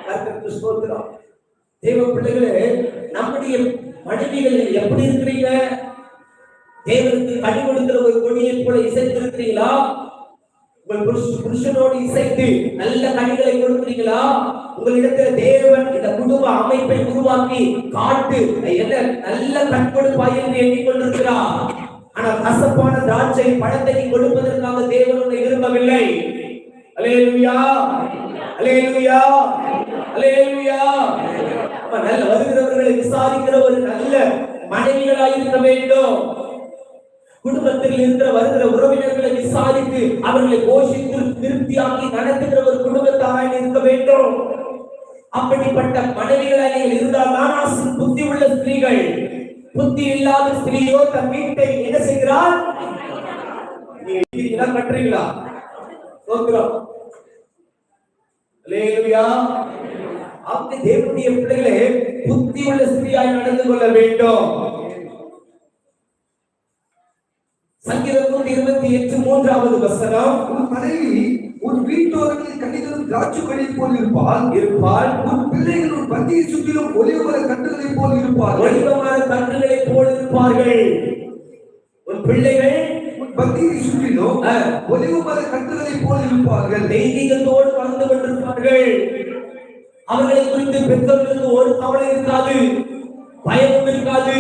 கர்த்தருக்கு ஸ்தோத்திரம். தேவ பிள்ளைகளே, நம்முடைய மனைவிகள் எப்படி இருக்கிறீங்க? தேவனுக்கு கனி கொடுக்கிற ஒரு கொடியை போல இசைத்திருக்கிறீங்களா? உங்கள் புருஷனோடு இசைத்து நல்ல கனிகளை கொடுக்கிறீங்களா? உங்களிடத்தில் தேவன் இந்த குடும்ப அமைப்பை உருவாக்கி காட்டு என்ன நல்ல கண்கொடுப்பாய் என்று எண்ணிக்கொண்டிருக்கிறார். ஆனால் கசப்பான திராட்சை பழத்தை கொடுப்பதற்காக தேவன் உன்னை விரும்பவில்லை. அல்லேலூயா. அல்லேலூயா. அல்லேலூயா. நல்ல வருகிறவர்களை விசாரிக்கிற ஒரு நல்ல மனைவிகளாய் இருக்க வேண்டும். குடும்பத்தில் இருக்கிற வருகிற உறவினர்களை விசாரித்து அவர்களை போஷித்து திருப்தியாக்கி நடத்துகிற ஒரு குடும்பத்தாராய் இருக்க வேண்டும். அப்படிப்பட்ட மனைவிகளாக இருந்தால் தான் புத்தி உள்ள ஸ்திரீகள். புத்தி இல்லாத ஸ்திரீயோ தன் வீட்டை என்ன செய்கிறார்? கட்டுறீங்களா? அப்படி தேவனுடைய பிள்ளைகளே புத்தி உள்ள ஸ்திரீயாய் நடந்து கொள்ள வேண்டும். சங்கீதம் 128:3 வசனம், உன் மனைவி உன் வீட்டோரங்களில் கனிதரும் திராட்சை கொடியை போல் இருப்பாள். உன் பிள்ளைகள் உன் பந்தியை சுற்றிலும் ஒலிவமர கன்றுகளைப் போல் இருப்பார்கள். ஒலிவமர கன்றுகளைப் போல் இருப்பார்கள். உன் பிள்ளைகள் உன் பந்தியை சுற்றிலும் ஒலிவமர கன்றுகளைப் போல் இருப்பார்கள். தெய்வீகத்தோடு வளர்ந்து கொண்டிருப்பார்கள். அவர்களை குறித்து பெற்றோர்களுக்கு ஒரு கவலை இருக்காது, பயமும் இருக்காது.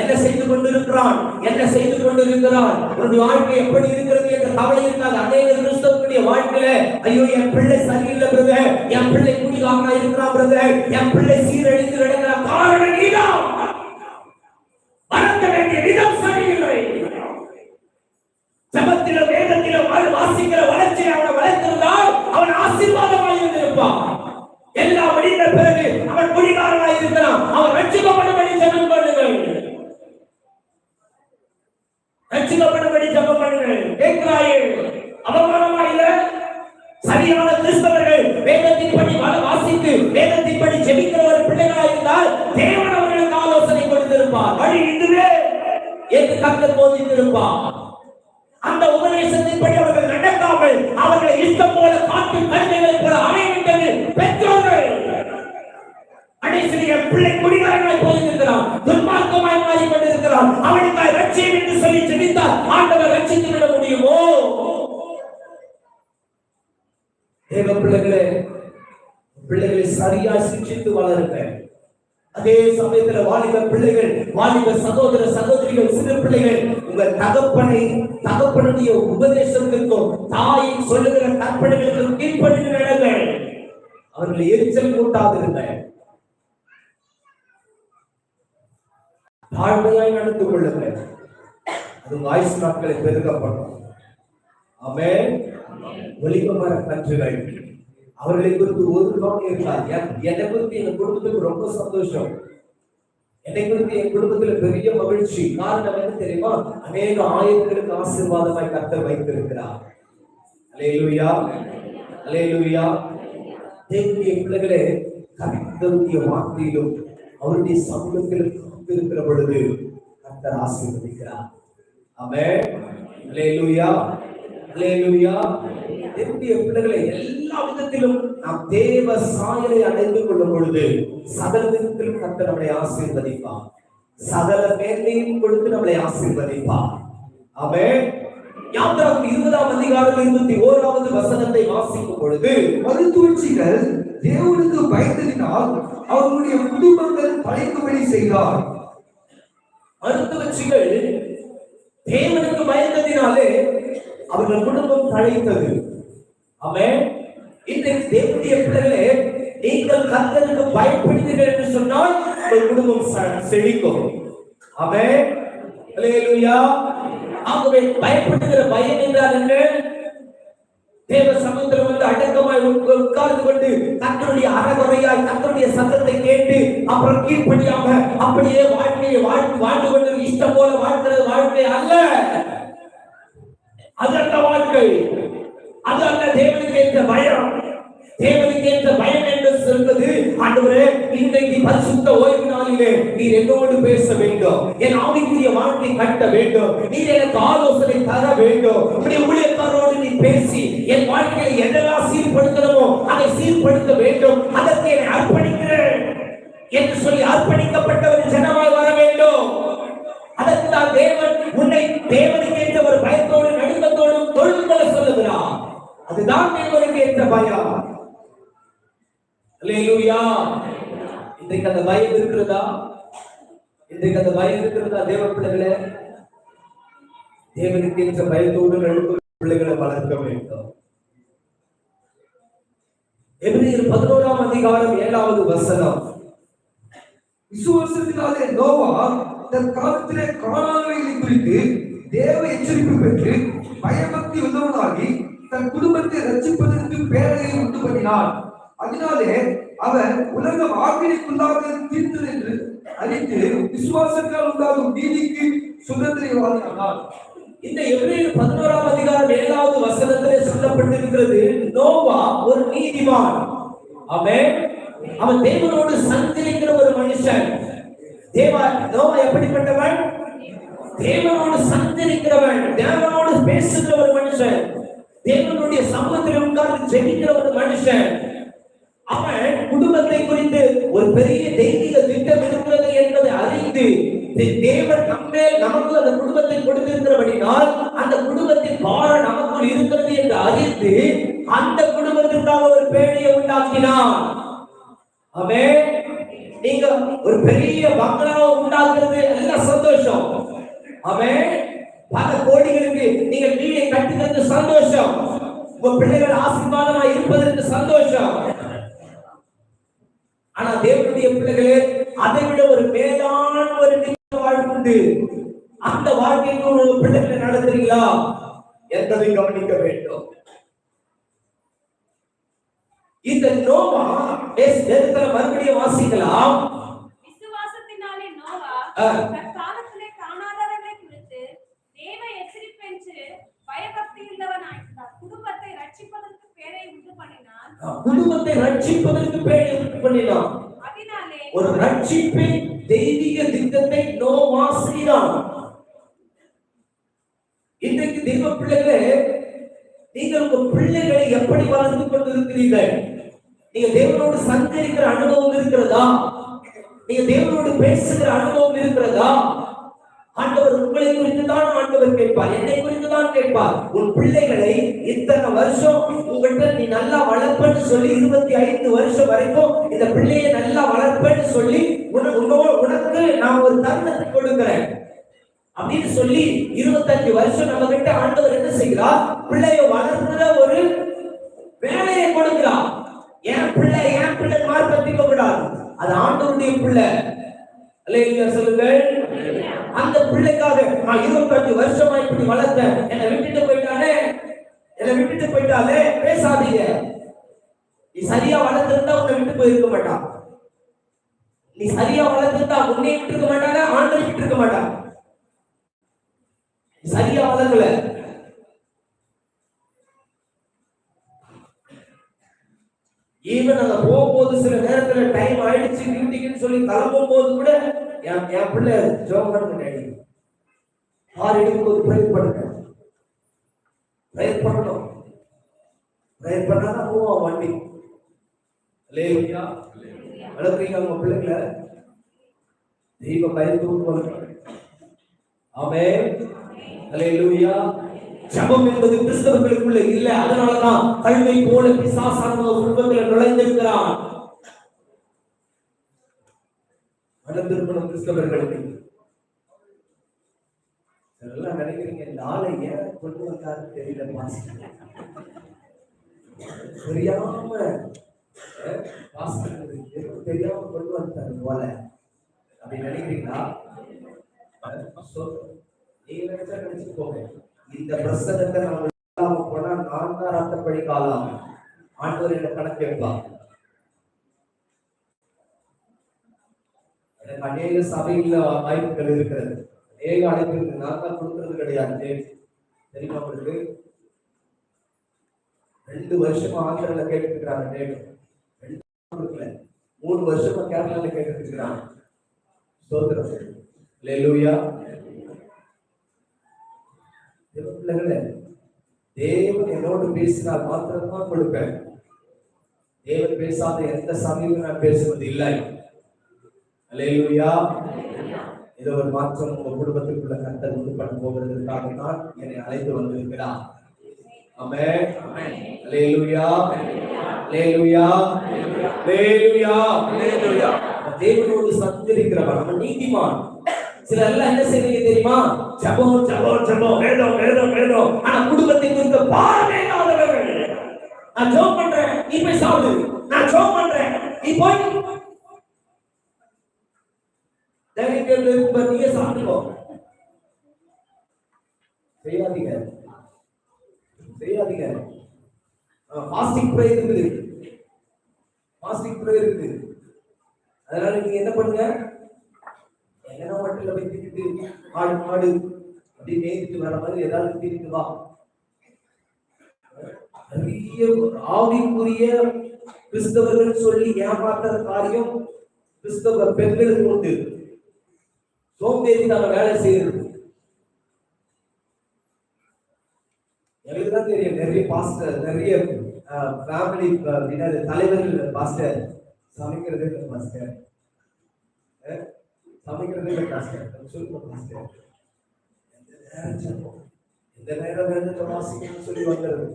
என்ன செய்து கொண்டிருக்கிறான், என்ன செய்து கொண்டிருக்கிறான், உன்னுடைய வாழ்க்கை எப்படி இருக்கிறது என்ற கவலை இருக்காது. அநேக கிறிஸ்தவனுடைய வாழ்க்கையில ஐயோ என் பிள்ளை சரியில்லை பிரதர், என் பிள்ளை குடிகாரனா இருக்கிறான் பிரதர், என் பிள்ளை சீரழிந்து கிடக்கிற காரணம் நீதான். வளர்க்க வேண்டிய விதம் சரியில்லை. ஜபத்திலும் வேதத்திலும் வாசிக்கிற வளர்ச்சியை அவனை வளர்த்திருந்தால் அவன் ஆசீர்வாதமாக இருந்திருப்பான். எல்லாம் முடிந்த பிறகு வேதத்தின்படி ஜெபிக்கிற ஒரு பிள்ளைகளா இருந்தால் தேவன் அவர்களுக்கு ஆலோசனை கொடுத்திருப்பார். வழி இதுவே என்று கர்த்தர் போதித்திருப்பார். அந்த உபதேசத்தின்படி அவர்கள் நடக்காமல் அவர்களை இஷ்டம் போல காட்டு கழுதைகளை போல அமைவிட்டது பெற்றோர்கள். அனைசிறிய பிள்ளை குடிகாரங்களாய் போயிருக்கிறான், துன்மார்க்கமாய் மாறிக்கொண்டிருக்கிறான். அவனுக்காய் ரட்சியம் என்று சொல்லி ஜெபித்தால் ஆண்டவர் ரட்சித்து விட முடியுமோ? தேவ பிள்ளைகளை சரியா சிக்ஷித்து வளருங்க. அதே சமயத்துல வாலிப பிள்ளைகள், வாலிப சகோதர சகோதரிகள், சிறு பிள்ளைகள், உங்க தகப்பனுடைய உபதேசத்திற்கும் தாயின் சொல்லுகிற கற்பனைகளுக்கும் கீழ்ப்படிந்து நடங்கள். அவர்களை எரிச்சல் கூட்டாதிருங்க. தாழ்மையாய் நடந்து கொள்ளுங்கள். அது ஆயுசு நாட்களை பெருகப்படும். ஆமென். ஒலிபமர கன்றுகள் அவர்களை குறித்து ஒரு நோக்கம் இருக்காது. என்னை குறித்து என் குடும்பத்துக்கு ரொம்ப சந்தோஷம், என்னை குறித்து என் குடும்பத்துல பெரிய மகிழ்ச்சி. காரணம் என்ன தெரியுமா? அநேக ஆயிரங்களுக்கு ஆசீர்வாதமாய் கர்த்தர் வைத்திருக்கிறார். அல்லேலூயா, அல்லேலூயா. தேவனுடைய பிள்ளைகளே, கர்த்தருடைய வார்த்தையிலும் அவருடைய சமூகத்திலும் இருக்கிற பொழுது கர்த்தர் ஆசீர்வதிக்கிறார். ஆமென். அல்லேலூயா, அல்லேலூயா. தேவனுடைய பிள்ளைகளை எல்லா விதத்திலும் நாம் தேவ சாயலை அடைந்து கொள்ளும் பொழுது சகல விதத்திலும் கர்த்தர் நம்மளை ஆசீர்வதிப்பார். சகல மேன்மையும் கொடுத்து நம்மளை ஆசீர்வதிப்பார். ஆமென். யாத்திராகமம் 20ஆம் அதிகாரம் 21வது வசனத்தை வாசிக்கும் பொழுது, மருத்துவச்சிகள் தேவனுக்கு பயந்ததினால் அவர்களுடைய குடும்பங்கள் படைக்கும்படி செய்தார். மருத்துவச்சிகள் தேவனுக்கு பயந்ததினாலே அவர்கள் குடும்பம் தழைத்தது. ஆமென். இன்றைக்கு தேவனுடைய பிள்ளைகளே, நீங்கள் கர்த்தருக்கு பயப்படுகிறீர்கள் என்று சொன்னால் உங்கள் குடும்பம் செழிக்கும். ஆமென். அல்லேலூயா. ஆகவே பயப்படுகிற பயம் என்றால் என்ன? தேவ சமூகத்தில் வந்து அடக்கமாய் உட்கார்ந்து கொண்டு கர்த்தருடைய அறகுறையாய் கர்த்தருடைய சத்தத்தை கேட்டு அப்புறம் கீழ்ப்படியாம அப்படியே வாழ்க்கையை வாழ்ந்து கொண்டு இஷ்டம் போல வாழ்க்கிறது வாழ்க்கை அல்ல. அது அந்த வாழ்க்கை, அது அல்ல தேவனுக்கு ஏற்ற பயம். தேவனுக்கு ஏற்ற பயம் என்று சொல்வது, ஆண்டவரே இன்றைக்கு பரிசுத்த ஓய்வு நாளிலே நீர் என்னோடு பேச வேண்டும், என் ஆவிக்குரிய வாழ்க்கை கட்ட வேண்டும், நீர் எனக்கு ஆலோசனை தர வேண்டும். உடைய ஊழியக்காரரோடு நீ பேசி என் வாழ்க்கையை எதெல்லாம் சீர்படுத்தணுமோ அதை சீர்படுத்த வேண்டும், அதற்கு என்னை அர்ப்பணிக்கிறேன் என்று சொல்லி அர்ப்பணிக்கப்பட்டவர் ஜனமாய் வர வேண்டும். அதற்கு தான் தேவன் உன்னை தேவனுக்கு ஏற்ற ஒரு பயத்தோடு நடுக்கத்தோடும் தொழுது கொள்ள சொல்லுகிறார். அதுதான் தேவனுக்கு ஏற்ற பயம். அல்லேலூயா. இன்றைக்கு அந்த பயம் இருக்கிறதா? இன்றைக்கு அந்த பயம் இருக்கிறதா? தேவ பிள்ளைகளே, தேவனுக்கு ஏற்ற பயத்தோடு நடுக்க பிள்ளைகளை வளர்க்க வேண்டும். எபிரேயர் 11ஆம் அதிகாரம் 7வது வசனம். விசுவாசத்தினாலே நோவா தன் காலத்திலே காணாதவைகளை குறித்து தேவ எச்சரிப்பு பெற்று பயபக்தி உள்ளவனாகி தன் குடும்பத்தை ரட்சிப்பதற்கு பேரையை உண்டு பண்ணினான். அதனாலே அவர் உலகம் ஆக்கினைக்குள்ளாக தீர்த்தது என்று அறிந்து விசுவாசத்தால் உண்டாகும் நீதிக்கு சுதந்திரவாதியானார். இந்த எபிரேயர் 11ஆம் அதிகாரம் 7வது வசனத்திலே சொல்லப்பட்டிருக்கிறது, நோவா ஒரு நீதிமான். ஆமென். அவன் தேவனோடு சஞ்சரிக்கிற ஒரு மனுஷன். நோவா எப்படிப்பட்டவன்? தேவனோடு சஞ்சரிக்கிறவன், தேவனோடு பேசுகிற ஒரு மனுஷன், தேவனுடைய சமூகத்தில் உட்கார்ந்து ஜெபிக்கிற ஒரு மனுஷன். அவன் குடும்பத்தை குறித்து ஒரு பெரிய தெய்வீக திட்டம் இருக்கிறது என்பதை அறிந்து தேவன் நமக்கு அந்த குடும்பத்தை கொடுத்திருக்கிறபடினால் அந்த குடும்பத்தின் பாரம் நமக்குள் இருக்கிறது என்று அறிந்து அந்த குடும்பத்திற்காக ஒரு பேழையை உண்டாக்கினான். ஆமென். நீங்க ஒரு பெரிய பங்களாவை உண்டாக்குறது எல்லாம் சந்தோஷம். ஆமென். பல கோடிகளுக்கு நீங்க வீட்டை கட்டுகிறது சந்தோஷம். உங்க பிள்ளைகள் ஆசீர்வாதமா இருப்பதற்கு சந்தோஷம். ஆனா தேவனுடைய பிள்ளைகளே, அதை விட ஒரு மேலான ஒரு வாழ்க்கை உண்டு. அந்த வாழ்க்கைக்கு ஒரு பிள்ளைகளை நடத்துறீங்களா என்பதை கவனிக்க வேண்டும். இந்த நோவா மறுபடியும் வாசிக்கலாம். விசுவாசத்தினாலே நோவா தன் காலத்திலே காணாதவர்களை குறித்து தேவ எச்சரிப்பென்று பயபக்தியுள்ளவனாயிருந்தார். குடும்பத்தை ரட்சிப்பதற்கு பேரை உண்டு பண்ணினான். குடும்பத்தை ரட்சிப்பதற்கு எக்ஸ்பெக்ட் பண்ணினான். அதனாலே ஒரு ரட்சிப்பின் தெய்வீக திட்டத்தை நோவா செய்தான். இன்றைக்கு தெய்வ பிள்ளைகளே, நீங்கள் உங்க பிள்ளைகளை எப்படி வளர்த்து கொண்டிருக்கிறீர்கள்? நீங்க தேவனோடு சஞ்சரிக்கிற அனுபவம் இருக்கிறதா? நீங்க தேவனோடு பேசுகிற அனுபவம் இருக்கிறதா? ஆண்டவர் உங்களை குறித்து தான் ஆண்டவர் கேட்பார், என்னை குறித்து தான் கேட்பார். உன் பிள்ளைகளை இத்தனை வருஷம் உங்கள்கிட்ட நீ நல்லா வளர்ப்பன்னு சொல்லி 25 வருஷம் வரைக்கும் இந்த பிள்ளையை நல்லா வளர்ப்பன்னு சொல்லி உனக்கு நான் ஒரு தருணத்தை கொடுக்கிறேன் அப்படின்னு சொல்லி 25 வருஷம் நம்ம கிட்ட ஆண்டவர் என்ன செய்கிறார்? பிள்ளையை வளர்க்கிற ஒரு வேலையை கொடுக்கிறார். என் பிள்ளை மார்க்கத்திக்க கூடாது, அது ஆண்டவருடைய பிள்ளை. அல்லேலூயா சொல்லுங்கள். அந்த பிள்ளைக்காக நான் 25 வருஷமா இப்படி வளர்த்தேன், என்னை விட்டுட்டு போயிட்டாலே பேசாதீங்க. நீ சரியா வளர்த்திருந்தா உன்னை விட்டு போயிருக்க மாட்டான். நீ சரியா வளர்த்திருந்தா உன்னை விட்டு இருக்க மாட்டாங்க, ஆண்டவர் விட்டு இருக்க மாட்டாங்க. சரியா வளர்க்கல. ஈவன் அங்க போகும்போது சில நேரத்துல டைம் ஆயிடுச்சு டியூட்டிக்குன்னு சொல்லி கிளம்பும் போது கூட என் பிள்ளை ஜோம் பண்ணி கார் எடுக்கும்போது ப்ரேயர் பண்ணுங்க, ப்ரேயர் பண்ணணும். ப்ரேயர் பண்ணாதான் போவோம் வண்டி. அல்லேலூயா. வளர்க்குறீங்க அவங்க பிள்ளைங்களை தெய்வ பயத்தோடு வளர்க்கணும். ஆமென். அல்லேலூயா. ஜெபம் என்பது கிறிஸ்தவர்களுக்குள்ள இல்ல. அதனாலதான் கழுதை போல பிசாசானவன் குடும்பத்தில் நுழைந்திருக்கிறான். மனதிருப்பணும் கிறிஸ்தவர்களுக்கு. எல்லாம் நினைக்கிறீங்க இந்த ஆளை ஏன் கொண்டு வந்தாருன்னு தெரியல, பாஸ்டர் தெரியாம தெரியாம கொண்டு வந்தாரு போல அப்படி நினைக்கிறீங்களா? நீங்க நினைச்சா நினைச்சு போங்க. இந்த பிரசனத்தை நம்ம போனா நான் தான் ரத்தப்படி காலம் ஆண்டவர் என்ன கணக்கு வைப்பார். எனக்கு அநேக சபையில வாய்ப்புகள் இருக்கிறது, அநேக அழைப்பு நான் தான் கொடுக்கறது கிடையாது. தெரியுமா உங்களுக்கு? 2 வருஷமா ஆந்திரால கேட்டு இருக்கிறாங்க, 3 வருஷமா கேரளால கேட்டு இருக்கிறாங்க. ஸ்தோத்திரம். அல்லேலூயா. பிள்ளைகளே, தேவன் என்னோடு பேசினால் மாத்திரம்தான் கொடுப்பேன். தேவன் பேசாத எந்த சமயமும் நான் பேசுவது இல்லை. அல்லேலூயா. ஏதோ ஒரு மாற்றம் உங்க குடும்பத்துக்குள்ள கர்த்தர் உண்டு பண்ண போகிறதுக்காக தான் என்னை அழைத்து வந்திருக்கிறார். ஆமென். அல்லேலூயா. அல்லேலூயா. அல்லேலூயா. அல்லேலூயா. தேவனோடு சஞ்சரிக்கிறவன் அவன் நீதிமான். சில எல்லாம் என்ன செய்வீங்க தெரியுமா? ஜெபம் ஜெபம் ஜெபம், வேதம் வேதம் வேதம், ஆனா குடும்பத்தை குறித்த பார்வை இல்லாதவர்கள். நான் ஜெபம் பண்றேன், நீ போய் சாப்பிடு. நான் ஜெபம் பண்றேன், நீ போய் நீங்க சாப்பிடுங்க. செய்யாதீங்க, செய்யாதீங்க. ஃபாஸ்டிங் ப்ரேயர் இருக்குது, ஃபாஸ்டிங் ப்ரேயர் இருக்குது. அதனால நீங்க என்ன பண்ணுங்க? என்ன மட்டும் போய் திட்டு ஆடு மாடு அப்படி நேரிட்டு வர மாதிரி ஏதாவது திட்டு வா. நிறைய ஆவிக்குரிய கிறிஸ்தவர்கள் சொல்லி ஏமாற்ற காரியம் கிறிஸ்தவ பெண்களுக்கு உண்டு. சோம்பேறி நாம வேலை செய்யறது எனக்கு தான் தெரியும். நிறைய பாஸ்டர், நிறைய ஃபேமிலி தலைவர்கள் பாஸ்டர் சமைக்கிறதே இல்லை, பாஸ்டர் சமைக்கிறதே இல்லை, பாஸ்டர் சொல்லுங்க பாஸ்டர் இந்த நேரம் வேணும்னு வாசிக்கணும்னு சொல்லி வந்துடுது.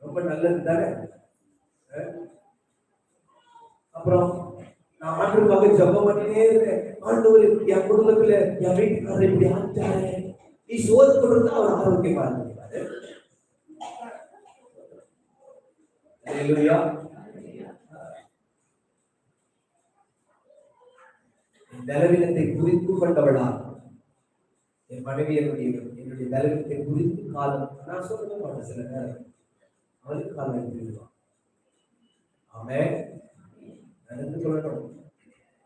ரொம்ப நல்லது தானே. அப்புறம் நான் ஆண்டவருக்காக ஜெபம் பண்ணினே இருக்கேன். ஆண்டவர் என் குடும்பத்துல என் வீட்டுக்காரர் இப்படி ஆச்சாரு, நீ சோறு கொடுத்தா அவர் ஆரோக்கியமா இருக்கிறாரு. அல்லேலூயா. பலவீனத்தை குறித்து கொண்டவளா என் மனைவி என்னுடைய பலவீனத்தை குறித்து காலம் நான் சொல்ல மாட்டேன். சில நேரம் அவளுக்கு காலம் எடுத்துருவான். ஆமென். நடந்து கொள்ளணும்.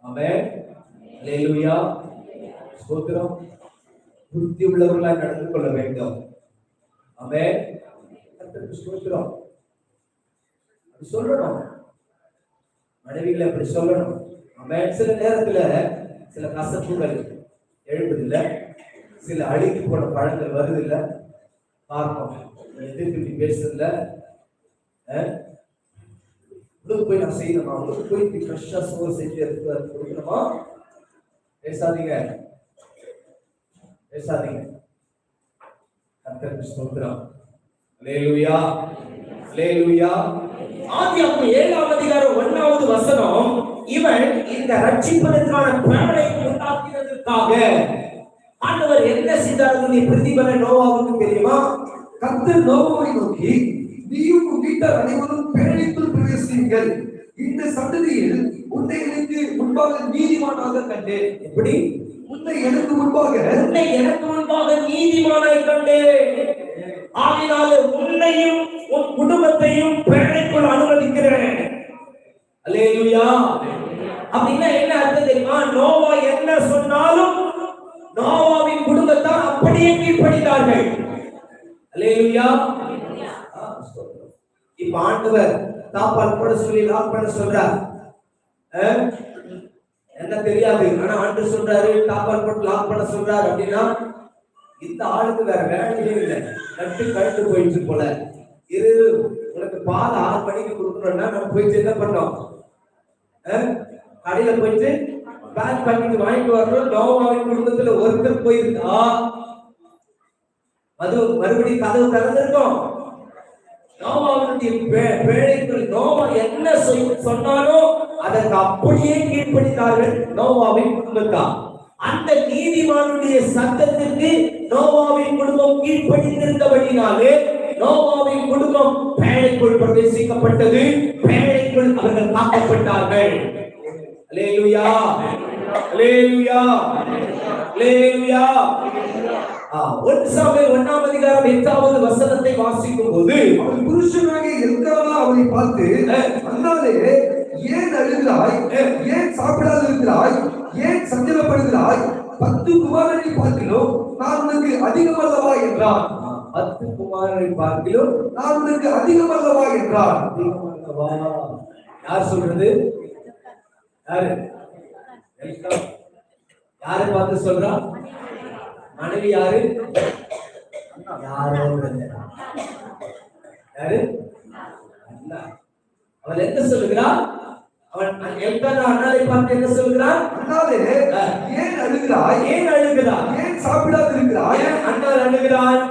ஆமென். அல்லேலூயா. ஸ்தோத்திரம். புத்தி உள்ளவர்களாய் நடந்து கொள்ள வேண்டும். ஆமென். கர்த்தருக்கு ஸ்தோத்திரம். சொல்லணும். மனைவிகளை அப்படி சொல்லணும். அவன் சில நேரத்துல சில கசப்புகள் எழுதுதில்லை, சில அழுகி போன பழங்கள் வருது இல்ல, பார்ப்போம் எதிர்த்து பேசுறதுல உங்களுக்கு போய் நான் செய்யணுமா, உங்களுக்கு போய் ஃப்ரெஷ்ஷா சோறு செஞ்சு எடுத்து கொடுக்கணுமா? பேசாதீங்க பேசாதீங்க. கர்த்தருக்கு ஸ்தோத்திரம். அல்லேலூயா அல்லேலூயா. ஆதியாகமம் 7ஆம் அதிகாரம் 1வது வசனம், இவன் இந்த ரட்சிப்பதற்கான பிளானை உண்டாக்கினதற்காக ஆண்டவர் என்ன செய்தார் பிரதிபலன் நோவாவுக்கு தெரியுமா? கர்த்தர் நோவாவை நோக்கி, நீயும் உன் வீட்டார் அனைவரும் பேழைக்குள் பிரவேசியுங்கள், இந்த சந்ததியில் உன்னை எனக்கு முன்பாக நீதிமானாக கண்டேன். எப்படி? உன்னை எனக்கு முன்பாக நீதிமானாய் கண்டேன். ஆகினால உன்னையும் உன் குடும்பத்தையும் பேழைக்குள் அனுமதிக்கிறேன். அல்லேலூயா. அப்படின்னா என்ன அர்த்தம் தெரியுமா? நோவா என்ன சொன்னாலும் நோவாவின் குடும்பத்தார் அப்படியே கீழ்ப்படிந்தார்கள். அல்லேலூயா. இப்ப ஆண்டவர் தாப்பால் போட சொல்லி லாக் பண்ண சொல்றார். என்ன தெரியாது, ஆனா ஆண்டவர் சொல்றாரு தாப்பால் போட்டு லாக் பண்ண சொல்றாரு. அப்படின்னா இந்த ஆளுக்கு வேற வேலையே இல்லை, நட்டு கழுத்து போயிடுச்சு போல. இது உனக்கு பால் 6 மணிக்கு கொடுக்கணும்னா நம்ம போயிட்டு என்ன பண்ணோம்? கடையில போயிட்டு பேக் பாக்கெட் வாங்கிட்டு வரணும். நோவாவின் குடும்பத்துல ஒருத்தர் போயிருந்தா அது மறுபடியும் கதவு திறந்திருக்கும். நோவாவுடைய பேழைக்குள் நோவா என்ன சொன்னாரோ அதற்கு அப்படியே கீழ்ப்படித்தார்கள் நோவாவின் குடும்பத்தார். அந்த நீதிமானுடைய சத்தத்திற்கு நோவாவின் குடும்பம் கீழ்ப்படிந்திருந்தபடினாலே நோவாவின் குடும்பம் பேழைக்குள் பிரவேசிக்கப்பட்டது. பேழைக்குள் அவர்கள் காக்கப்பட்டார்கள். அல்லேலூயா அல்லேலூயா அல்லேலூயா. 1 சாமுவேல் 1ஆம் அதிகாரம் 8வது வசனத்தை வாசிக்கும் போது, அவன் புருஷனாகிய எல்கானா அவனை பார்த்து, அன்னாலே ஏன் அழுகிறாய், ஏன் சாப்பிடாது இருக்கிறாய், ஏன் சஞ்சலப்படுகிறாய், 10 குமாரனை பார்க்கிலும் நான் உனக்கு அதிகம் அல்லவா என்றான். 10 குமாரனை பார்க்கிலும் நான் உனக்கு அதிகம் அல்லவா என்றான். யார் சொல்றது? யாரு? யாரை பார்த்து சொல்றா? மனைவி யாரு? யாரு? அவள் என்ன சொல்லுகிறார்? அவன் அண்ணாவை பார்த்து என்ன சொல்கிறான்? அண்ணாவே ஏன் அழுகிறாய், ஏன் அழுகிறாய், ஏன் சாப்பிடாது இருக்கிறாய்? அண்ணாள் அழுகிறாய்.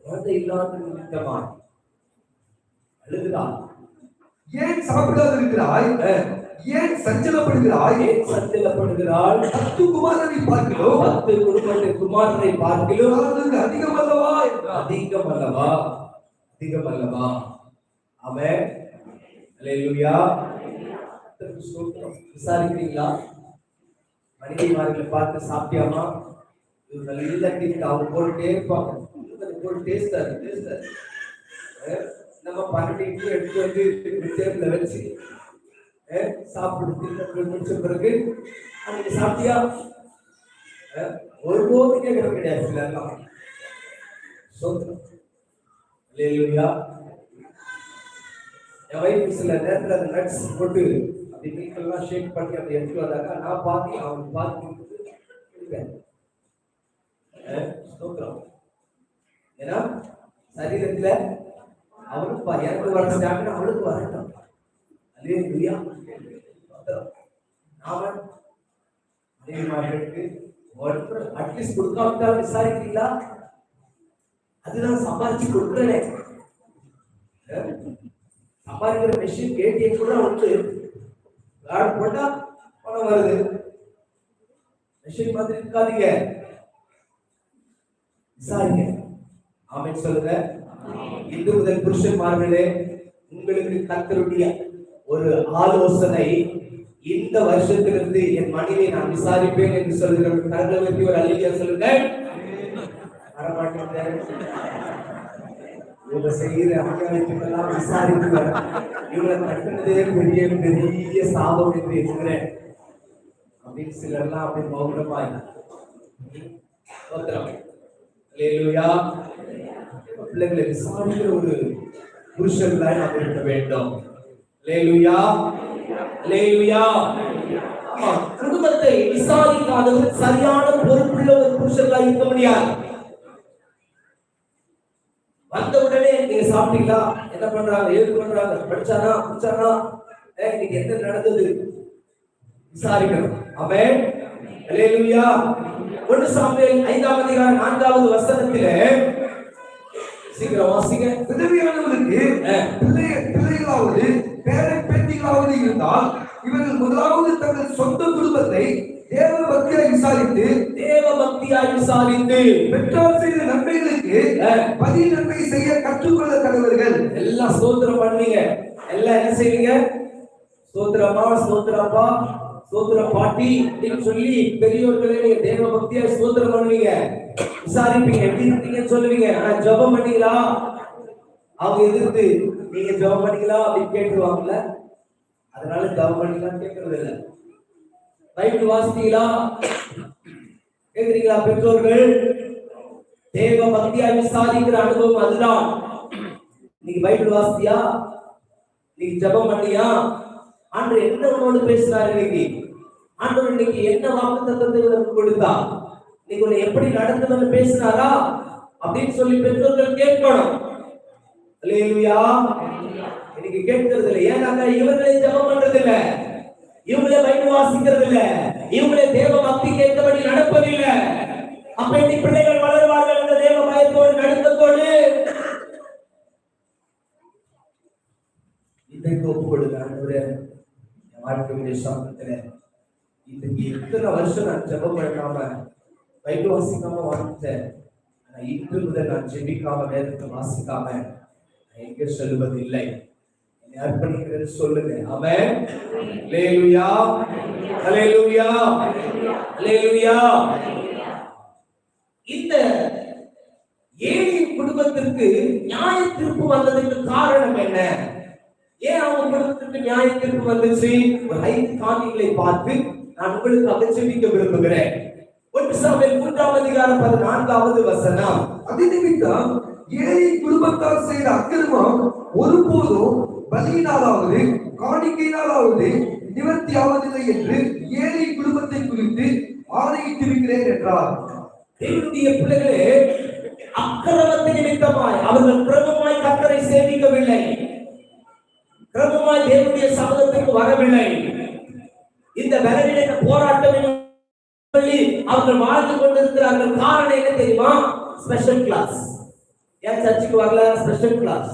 குழந்தை இல்லாத நிமித்தமாய் அழுகிறாய். ஏன் சாப்பிடாது இருக்கிறாய், ஏன் சஞ்சலப்படுகிறாய், ஏன் சஞ்சலப்படுகிறாள்? 10 குமாரனை பார்க்கிலும் 10 குமாரனை பார்க்கிலும் அவனுக்கு அதிகம் அல்லவா என்றான். அதிகம் அல்லவா, அதிகம் அல்லவா. ஆமென் அல்லேலூயா. விசாரிக்கிறீங்களா? மனைவிமார்களை பார்த்து சாப்பிட்டியாமா? இது நல்ல டேஸ்ட். அவங்க போட்டுட்டே இருப்பாங்க, போட்டு டேஸ்டா இருக்கு. நம்ம 12 இட்லி எடுத்து வந்து டேபிள்ல வச்சு சாப்பிட்டு முடிச்ச பிறகு அன்னைக்கு சாப்பிட்டியா? ஒருபோது கேட்கறது கிடையாது. சிலர்லாம் அல்லேலூயா. என் வைஃப் சில நேரத்தில் அந்த நட்ஸ் போட்டு அப்படி மீட்டெல்லாம் ஷேக் பண்ணி அப்படி எடுத்து வந்தாக்கா நான் பாத்தி அவனுக்கு பாத்தி கொடுப்பேன். ஸ்தோத்திரம். ஏன்னா சரீரத்துல அவனுக்கு எனக்கு வர ஸ்டாமினா அவளுக்கு வரட்டும். அல்லேலூயா. நாம மனைவிமார்களுக்கு அட்லீஸ்ட் கொடுக்காவிட்டாலும் விசாரிக்கிறீங்களா? அதுதான் சம்பாதிச்சு கொடுக்குறேன். சம்பாதிக்கிற மெஷின் கேட்டியும் கூட வந்து கார்டு போட்டா பணம் வருது. மெஷின் மாதிரி இருக்காதீங்க, விசாரிங்க. ஆமென் சொல்லுங்க. இன்று முதல் புருஷன்மார்களே, உங்களுக்கு கர்த்தருடைய ஒரு ஆலோசனை, இந்த வருஷத்திலிருந்து என் மனைவியை நான் விசாரிப்பேன் என்று சொல்லுகிற கரங்களை வைத்து ஒரு அல்லேலூயா சொல்லுங்க. வரமாட்டேன் இவங்க செய்கிற அநியாயத்துக்கெல்லாம் விசாரிக்குவார். இவங்களை கட்டுனதே பெரிய பெரிய சாபம் என்று இருக்கிறேன் அப்படின்னு சிலர்லாம் அப்படி மௌனமாய் அல்லேலூயா. பிள்ளைகளை விசாரிக்கிற ஒரு புருஷர்களாய் நாம் இருக்க வேண்டும். அல்லேலூயா, அல்லேலூயா. குடும்பத்தை விசாரிக்காதவர் சரியான பொறுப்புள்ள ஒரு புருஷர்களாக இருக்க முடியாது. வந்த உடனே நீங்க சாப்பிட்டீங்களா, என்ன பண்றாங்க, ஏது பண்றாங்க, படிச்சானா குடிச்சானா, இன்னைக்கு என்ன நடந்தது விசாரிக்கணும். ஆமென், அல்லேலூயா. 1 சாமுவேல் 5ஆம் அதிகாரம் 4வது வசனத்திலே சீக்கிரம் வாசிங்க. விதவையானவர்களுக்கு பிள்ளைகளாவது பேர பேத்திகளாவது இருந்தால் இவர்கள் முதலாவது தங்கள் சொந்த குடும்பத்தை தேவ பக்தியாய் விசாரித்து பெற்றார் செய்த நன்மைகளுக்கு பதில் நன்மை செய்ய கற்றுக்கொள்ள கடவர்கள். எல்லாம் ஸ்தோத்திரம் பண்ணுவீங்க. எல்லாம் என்ன செய்வீங்க? ஸ்தோத்திரமா, ஸ்தோத்திரப்பா, ஸ்தோத்திர பாட்டி அப்படின்னு சொல்லி பெரியோர்களே நீங்க தேவ பக்தியா ஸ்தோத்திரம் பண்ணுவீங்க, விசாரிப்பீங்க, எப்படி இருக்கீங்கன்னு சொல்லுவீங்க. ஆனா ஜெபம் பண்ணீங்களா அவங்க எதிர்த்து நீங்க ஜெபம் பண்ணீங்களா அப்படின்னு கேட்டுருவாங்கல்ல. அதனால ஜெபம் பண்ணீங்களான்னு கேட்கறது இல்லை. பைபிள் வாசித்தீங்களா கேக்குறீங்களா? பெற்றோர்கள் தேவ பக்தியா விசாரிக்கிற அனுபவம் அதுதான். நீங்க பைபிள் வாசித்தியா, நீங்க ஜெபம் பண்ணியா, ஆண்டவர் என்ன உன்னோடு பேசினார், இன்னைக்கு ஆண்டவர் இன்னைக்கு என்ன வாக்குத்தத்தத்தை உனக்கு கொடுத்தா, நீங்க உன்னை எப்படி நடத்துன்னு பேசினாரா அப்படின்னு சொல்லி பெற்றோர்கள் கேட்கணும். அல்லேலூயா. இன்னைக்கு கேட்கறது இல்லை. ஏன்னாக்கா இவர்களே ஜெபம் பண்றது இல்ல, இவங்களே பைபிள் வாசிக்கிறது இல்ல, இவங்களே தேவ பக்தி கேட்கபடி நடப்பதில்லை. அப்ப இன்னைக்கு பிள்ளைகள் வளருவார்கள் அந்த தேவ பயத்தோடு நடுக்கத்தோடு. இன்றைக்கு ஒப்புக்கொடுங்க, ஆண்டவரே என் வாழ்க்கையுடைய சாபத்துல இன்னைக்கு இத்தனை வருஷம் நான் ஜெபம் பண்ணாம பைபிள் வாசிக்காம வாழ்ந்தேன். ஆனா இன்று முதல் நான் ஜெபிக்காம வேதத்தை வாசிக்காம எங்க செல்வதில்லை. அர்ப்பணிக்கிறது சொல்லுங்க. ஆமென், அல்லேலூயா, அல்லேலூயா, அல்லேலூயா. இந்த ஏலியின் குடும்பத்திற்கு நியாய தீர்ப்பு வந்ததற்கு காரணம் என்ன? ஏன் அவங்க குடும்பத்திற்கு நியாய தீர்ப்பு வந்துச்சு? ஒரு 5 காரியங்களை பார்த்து நான் உங்களுக்கு ஜெபிக்க விரும்புகிறேன். 1 சாமுவேல் 3ஆம் அதிகாரம் 14வது வசனம். அது நிமித்தம் ஏலி குடும்பத்தார் செய்த அக்கிரமம் ஒருபோதும் பலியினாலாவது காணிக்கையினாலாவது நிவர்த்தியாவதில்லை என்று ஏலி குடும்பத்தை குறித்து ஆணையிட்டிருக்கிறேன் என்றார். தேவனுடைய பிள்ளைகளே, அக்கிரமத்தை நிமித்தமாய் அவர்கள் கிரமமாய் கர்த்தரை சேவிக்கவில்லை, கிரமமாய் தேவனுடைய சமூகத்திற்கு வரவில்லை. இந்த பலவீன போராட்டம் சொல்லி அவர்கள் வாழ்ந்து கொண்டிருக்கிறார்கள். காரணம் என்ன தெரியுமா? Special class. ஏன் சர்ச்சுக்கு வரல? Special class.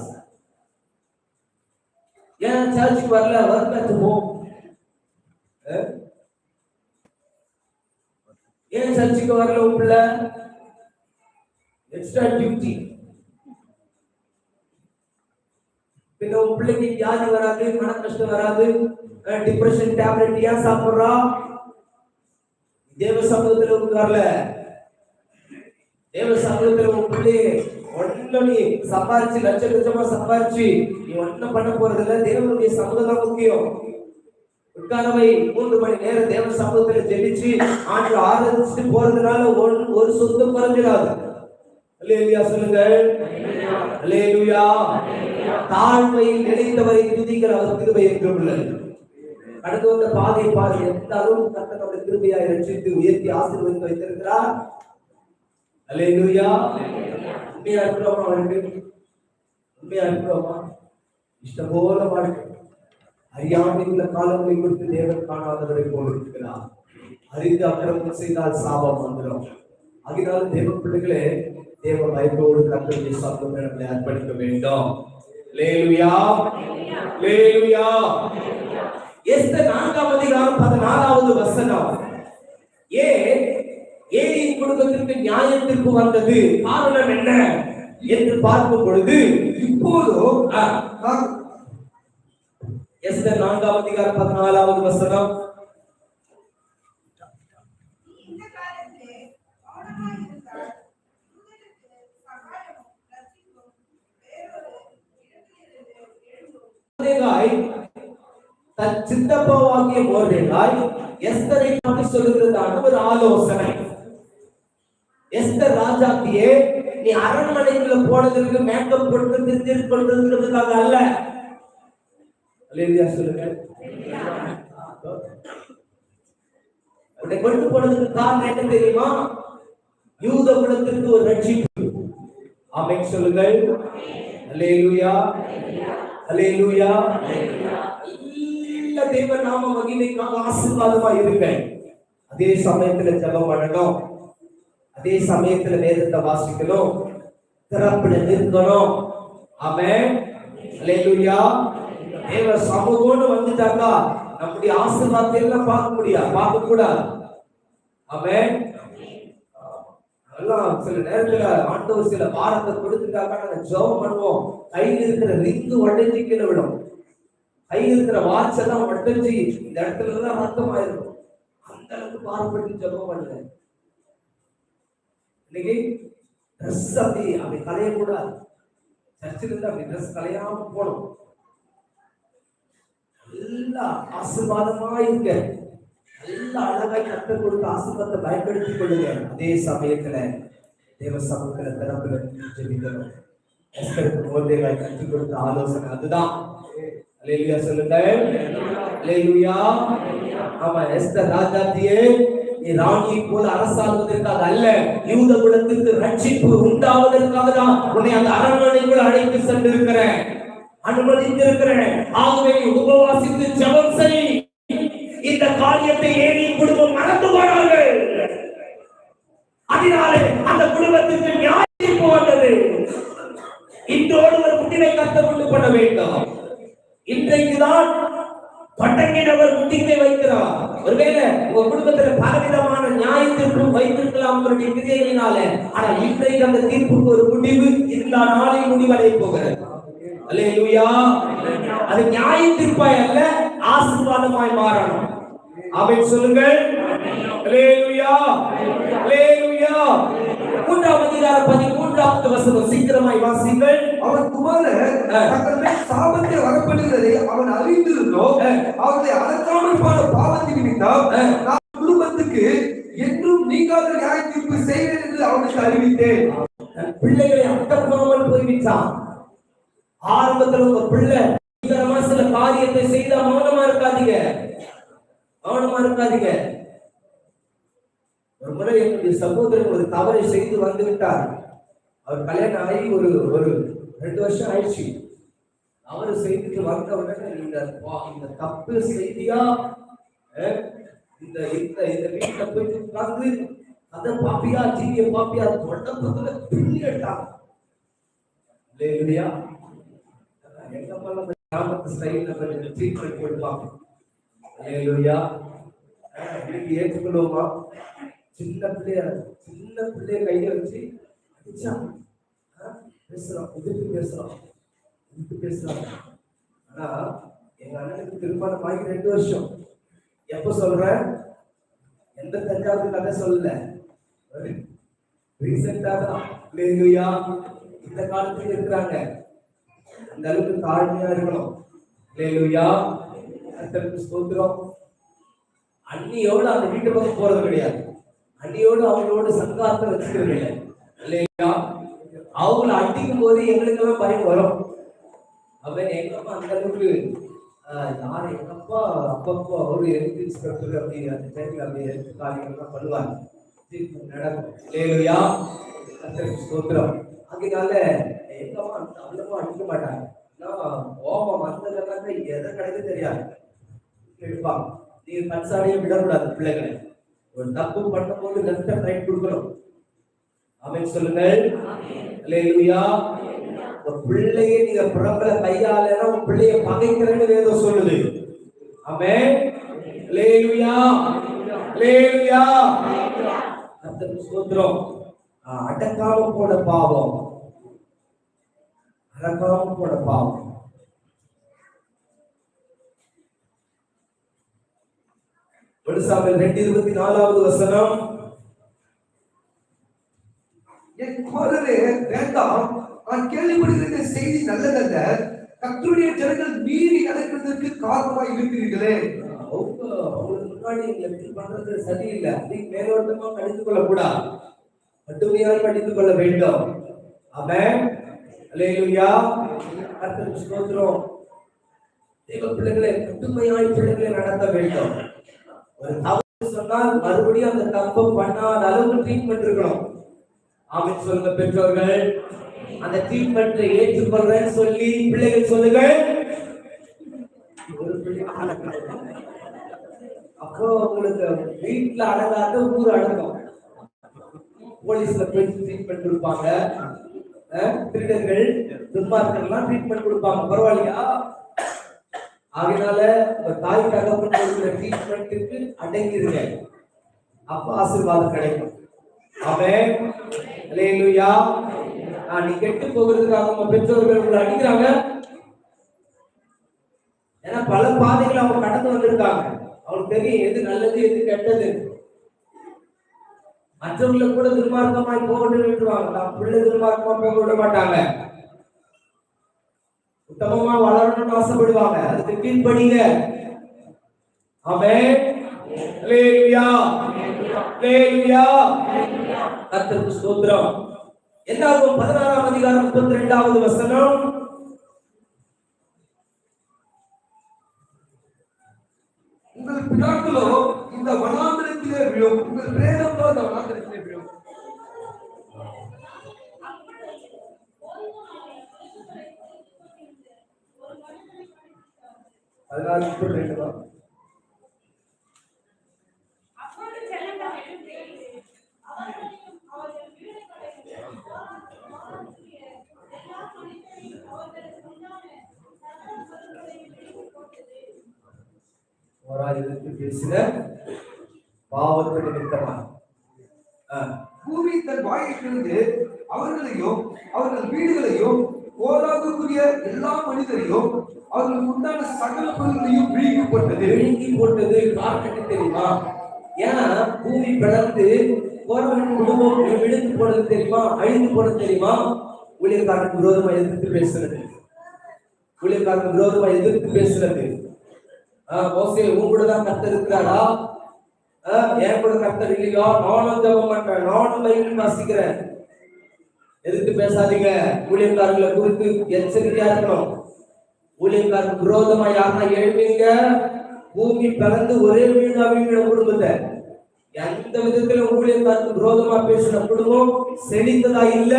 ஏன் சர்ச்சுக்கு வரல? Work at home. ஏன் சர்ச்சுக்கு வரல? உள்ள எக்ஸ்ட்ரா டியூட்டி. பின்ன உன் பிள்ளைக்கு வியாதி வராது, மன கஷ்டம் வராது, டிப்ரெஷன் டேப்லெட் ஏன் சாப்பிடுறா? தேவ சமூகத்துல உட்கார்ல, தேவ சமூகத்துல உன் பிள்ளை ஒன்னும் நீ சம்பாரிச்சு லட்சமா சம்பாரிச்சு நீ ஒன்னும் பண்ண போறது இல்ல. தேவனுடைய சமூகம் தான் முக்கியம். உட்காரவை 3 மணி நேரம் தேவ சமூகத்துல ஜெபிச்சு ஆண்டு ஆராதிச்சுட்டு போறதுனால ஒரு சொந்தம் குறைஞ்சிடாது. அல்லேலூயா சொல்லுங்க. அல்லேலூயா. தாழ்மையில் நினைத்தவரை துதிக்கிற அவர் கிருபை என்றும் உள்ளது. கடந்து வந்த பாதையை பாருங்க, எந்த அளவுக்கு கர்த்தர் நம்முடைய கிருபையாய் ரட்சித்து உயர்த்தி ஆசீர்வதித்து வைத்திருக்கிறார். அல்லேலூயா. உண்மையா இருக்கிறோமா? உண்மையா இருக்கிறோமா? இஷ்டம் போல வாழ்க்கை அறியாமையுள்ள காலங்களை குறித்து தேவன் காணாதவரை போல இருக்கிறார். அறிந்து அக்கிரமம் செய்தால் சாபம் வந்துடும். அதனால் தேவ பிள்ளைகளே, தேவ பயத்தோடு கர்த்தருடைய சமூகத்தை அர்ப்பணிக்க வேண்டும். அல்லேலூயா, அல்லேலூயா. எஸ்தர் 4ஆம் அதிகாரம் 14வது வசனம். ஏலியின் குடும்பத்திற்கு நியாய தீர்ப்பு வந்தது, காரணம் என்ன என்று பார்க்கும் பொழுது இப்போதோ எஸ்தர் 4ஆம் அதிகாரம் 14வது வசனம். தன் சித்தப்பாவாகிய மோர்தேகாய் எஸ்தரை பற்றி சொல்லுகிறதான ஒரு ஆலோசனை. எஸ்தர் ராஜாத்தியே, நீ அரண்மனைக்குள்ள போனதற்கு மேக்கப் கொடுத்து திருத்திருக்கிறதுக்காக அல்ல, அல்லேலூயா சொல்லுங்க. உன்னை கொண்டு போனதுக்கு காரணம் என்ன தெரியுமா? யூத குலத்திற்கு ஒரு ரட்சிப்பு. ஆமென் சொல்லுங்கள். அல்லேலூயா, அல்லேலூயா. எல்லா தேவ நாம மகிமைக்காக ஆசீர்வாதமா இருங்க. அதே சமயத்துல ஜெபம் பண்ணணும், அதே சமயத்துல வேதத்தை வாசிக்கணும், திறப்புல நிற்கணும். ஆமென், அல்லேலூயா. தேவ சமூகம்னு வந்துட்டாக்கா நம்முடைய ஆசீர்வாதத்தை எல்லாம் பார்க்க கூடாது. ஆமென். எல்லாம் சில நேரத்துல ஆண்டவர் சில பாரத்தை கொடுத்துட்டாக்கா நாங்க ஜெபம் பண்ணுவோம், கையில் இருக்கிற ரிங்கு உடைஞ்சு கீழே விடும், கையில் இருக்கிற வாட்ச் எல்லாம் உடைஞ்சு இந்த இடத்துல எல்லாம் ரத்தமாயிருக்கும். அந்த அளவுக்கு பாரப்பட்டு ஜெபம் பண்ணுங்க. இன்னைக்கு ட்ரெஸ் அப்படி கலையக்கூடாது. சர்ச்சில் இருந்து அப்படி ட்ரெஸ் கலையாம போகணும். நல்லா ஆசீர்வாதமா இருக்க, நல்லா அழகாய் கற்றுக் கொடுத்த ஆசீர்வாதத்தை பயன்படுத்திக் கொள்ளுங்க. அதே சமயத்துல தேவ சமூகத்துல திறப்புல ஜெபிக்கணும். எஸ்தருக்கு மோர்தேகாய் கற்றுக் கொடுத்த ஆலோசனை அதுதான். அல்லேலூயா சொல்லுங்க. அல்லேலூயா. ஆமா, எஸ்தர் ராஜாத்தியே, நீ ராணியை போல அரசாங்குவதற்காக அல்ல, யூத குலத்திற்கு ரட்சிப்பு உண்டாவதற்காக தான் உன்னை அந்த அரண்மனைக்குள் அழைத்து சென்றிருக்கிறேன், அனுமதித்திருக்கிறேன். ஆகவே உபவாசித்து ஜெபம் செய். இந்த காரியத்தை ஏறி குடும்பம் மறந்து போனார்கள். அதனாலே அந்த குடும்பத்திற்கு நியாயம் வந்தது. இன்றோடு ஒரு முடிவை கற்றுக்கொண்டு பண்ண வேண்டும். இன்றைக்குதான் தொடங்கினவர் முடிவை வைக்கிறார். ஒருவேளை உங்க குடும்பத்துல பலவிதமான நியாயத்திற்கும் வைத்திருக்கலாம் உங்களுடைய கிரியையினால. ஆனா இன்றைக்கு அந்த தீர்ப்புக்கு ஒரு முடிவு இந்த நாளை முடிவடைய போகிறது. அல்லேலூயா. அது நியாய தீர்ப்பாய் அல்ல, ஆசீர்வாதமாய் மாறணும். ஆமென் சொல்லுங்கள். அல்லேலூயா, அல்லேலூயா. 3ஆம் அதிகாரம் 13வது வசனம் சீக்கிரமாய் வாசிங்கள். அவன் குமாரர் தங்கள் மேல் சாபத்தை வரப்படுகிறதை அவன் அறிந்திருந்தோ அவர்களை அடக்காமல் போன பாவத்தின் நிமித்தம் நான் குடும்பத்துக்கு என்றும் நீங்காத நியாய தீர்ப்பு செய்வேன் என்று அவனுக்கு அறிவித்தேன். பிள்ளைகளை அடக்காமல் போய்விட்டான். ஆரம்பத்தில் உங்க பிள்ளை சில காரியத்தை செய்த மௌனமா இருக்காதீங்க, மௌனமா இருக்காதீங்க. ஒரு முறை என்னுடைய சகோதரன் ஒரு தவறை செய்து வந்து விட்டார். அவர் கல்யாணம் ஆகி ஒரு 2 வருஷம் ஆயிடுச்சு. அவரு செய்துட்டு வந்த உடனே இந்த தப்பு செய்தியா இந்த வீட்டுல போயிட்டு உட்கார்ந்து அதை பாப்பியா ஜீவிய பாப்பியா தொடர்புல பிள்ளைட்டாங்க. இல்லையா? எங்க அம்மா கிராமத்து ஸ்டைல்ல கொஞ்சம் ட்ரீட்மெண்ட் கொடுப்பாங்க. இல்லையா? இன்னைக்கு ஏற்றுக்கொள்வோமா? சின்ன பிள்ளைய கையில வச்சு அடிச்சா பேசுறான், எதிர்த்து பேசுறான். ஆனா எங்க அண்ணனுக்கு திருமணம் ஆகி 2 வருஷம். எப்ப சொல்றேன்? எந்த தஞ்சாவூர் கதை சொல்லல, ரீசெண்டா தான். இல்லையா? இந்த காலத்துல இருக்கிறாங்க. அந்த அளவுக்கு தாழ்மையா இருக்கணும். இல்லையா? கர்த்தருக்கு ஸ்தோத்திரம். அண்ணியோடு அந்த வீட்டு பக்கம் போறது கிடையாது, அண்ணியோடு அவங்களோட சங்காரத்தை வச்சுக்கிறது இல்லை. இல்லையா? அவங்களை அடிக்கும் போது எங்களுக்கு எல்லாம் பயம் வரும். அவன் எங்க அப்பா அந்த அளவுக்கு யார் எங்க அப்பா அப்பப்போ அவரு ஹெல்த் இன்ஸ்பெக்டர் அப்படி அந்த டைம்ல அப்படி ஹெல்த் காரியங்கள்லாம் பண்ணுவாங்க, நடக்கும். இல்லையா? கர்த்தருக்கு ஸ்தோத்திரம். அதனால எங்க அம்மா அவ்வளவா அடிக்க மாட்டாங்க. கோபம் வந்ததுனாக்க எதை கிடைக்கும் தெரியாது, எடுப்பாங்க. நீங்க கன்சாடியை விடக்கூடாது. பிள்ளைகளை ஒரு தப்பு பண்ணும் போது லெஃப்ட் அண்ட் ரைட் கொடுக்கணும். ஆமென் சொல்லுங்க. அல்லேலூயா. ஒரு பிள்ளையை நீங்க பிறப்புல கையாலனா உங்க பிள்ளையை பகைக்கிறேன்னு வேதம் சொல்லுது. ஆமென். அல்லேலூயா, அல்லேலூயா. கர்த்தருக்கு ஸ்தோத்திரம். அடக்காம போன பாவம், அடக்காம போன பாவம். சாமுவேல் 2:24வது வசனம். என் குமாரரே வேண்டாம், நான் கேள்விப்படுகிற செய்தி நல்லதல்ல, கர்த்தருடைய ஜனங்கள் மீறி நடக்கிறதற்கு காரணமாய் இருக்கிறீர்களே. அவங்களுக்கு முன்னாடி எப்படி பண்றது சரியில்லை, அப்படி மேலோட்டமா கடிந்து கொள்ளக்கூடாது, கடுமையாக கடிந்து கொள்ள வேண்டும். ஆமென். அல்லேலூயா. கர்த்தருக்கு ஸ்தோத்திரம். தேவ பிள்ளைகளை புதுமையாய் பிள்ளைகளை நடத்த வேண்டும். ஒரு தவறு சொன்னால் மறுபடியும் அந்த தப்பு பண்ணாத அளவுக்கு ட்ரீட்மெண்ட் இருக்கணும். ஆமென் சொல்லுங்க பெற்றோர்கள். அந்த ட்ரீட்மெண்ட்டை ஏற்றுக்கொள்றேன்னு சொல்லி பிள்ளைகள் சொல்லுங்க. அப்போ உங்களுக்கு வீட்டுல அடங்காத ஊர் அடங்கும். போலீஸ்ல போய் ட்ரீட்மெண்ட் கொடுப்பாங்க, திருடர்கள் துன்மார்க்கெல்லாம் ட்ரீட்மெண்ட் கொடுப்பாங்க, பரவாயில்லையா? அதனால உங்க தாய் தகப்பன் கொடுக்கிற ட்ரீட்மெண்ட்டுக்கு அடங்கிருங்க, அப்ப ஆசீர்வாதம் கிடைக்கும். ஆமென். அல்லேலூயா. நீ கெட்டு போகிறதுக்காக உங்க பெற்றோர்கள் உங்களை அடிக்கிறாங்க. ஏன்னா பல பாதைகள் அவங்க கடந்து வந்திருக்காங்க. அவங்களுக்கு தெரியும் எது நல்லது எது கெட்டது. மற்றவங்களை கூட துன்மார்க்கமாய் போகணும்னு விட்டுருவாங்க, நம்ம பிள்ளை துன்மார்க்கமா போக விட மாட்டாங்க. உத்தமமா வளரணும்னு ஆசைப்படுவாங்க, அதுக்கு கீழ்ப்படிங்க. ஆமென். அல்லேலூயா. அல்லேலூயா. கர்த்தருக்கு ஸ்தோத்திரம். என்னாகும் 16ஆம் அதிகாரம் 32வது வசனம். உங்கள் பிதாக்களோ இந்த வனாந்திரத்திலே விழும், உங்கள் பிரேதங்களோ இந்த வனாந்திரத்திலே விழும். அப்பொழுது ஜனங்கள் எழுந்து அவர்களையும் அவர்கள் வீடுகளையும் வானத்திலே எல்லா மனிதரையும் அவர்களுக்கு முன்னால சகல பொருட்களையும் எடுத்து போட்டது. எதிர்த்து பேசுற பாவத்தை நிமித்தமா பூமி தன் வாயிலிருந்து அவர்களையும் அவர்கள் வீடுகளையும் போராகக்கூடிய எல்லா மனிதரையும் அவர்களுக்கு உண்டான சகல பொருட்களையும் விழுங்கி போட்டது. காரணம் தெரியுமா? ஏன்னா பூமி பிளந்து போறவன் குடும்பம் விழுந்து போனது தெரியுமா? அழிந்து போனது தெரியுமா? ஊழியக்காரனுக்கு விரோதமா எதிர்த்து பேசுறது, ஊழியக்காரனுக்கு விரோதமா எதிர்த்து பேசுறது. மோசே உன் கூட தான் கர்த்தர் இருக்கிறாரா? என் கூட கர்த்தர் இல்லையா? நானும் ஜெபம் பண்றேன், நானும் பைபிள் வாசிக்கிறேன். எதிர்த்து பேசாதீங்க. ஊழியக்காரர்களை குறித்து எச்சரிக்கையா இருக்கணும். ஊழியக்காரருக்கு விரோதமா யாருன்னா எழுவீங்க, பூமி பிளந்து ஒரே வீணா வீண குடும்பத்தை எந்த விதத்துல ஊழியக்காரருக்கு விரோதமா பேசின குடும்பம் செழித்ததா இல்ல,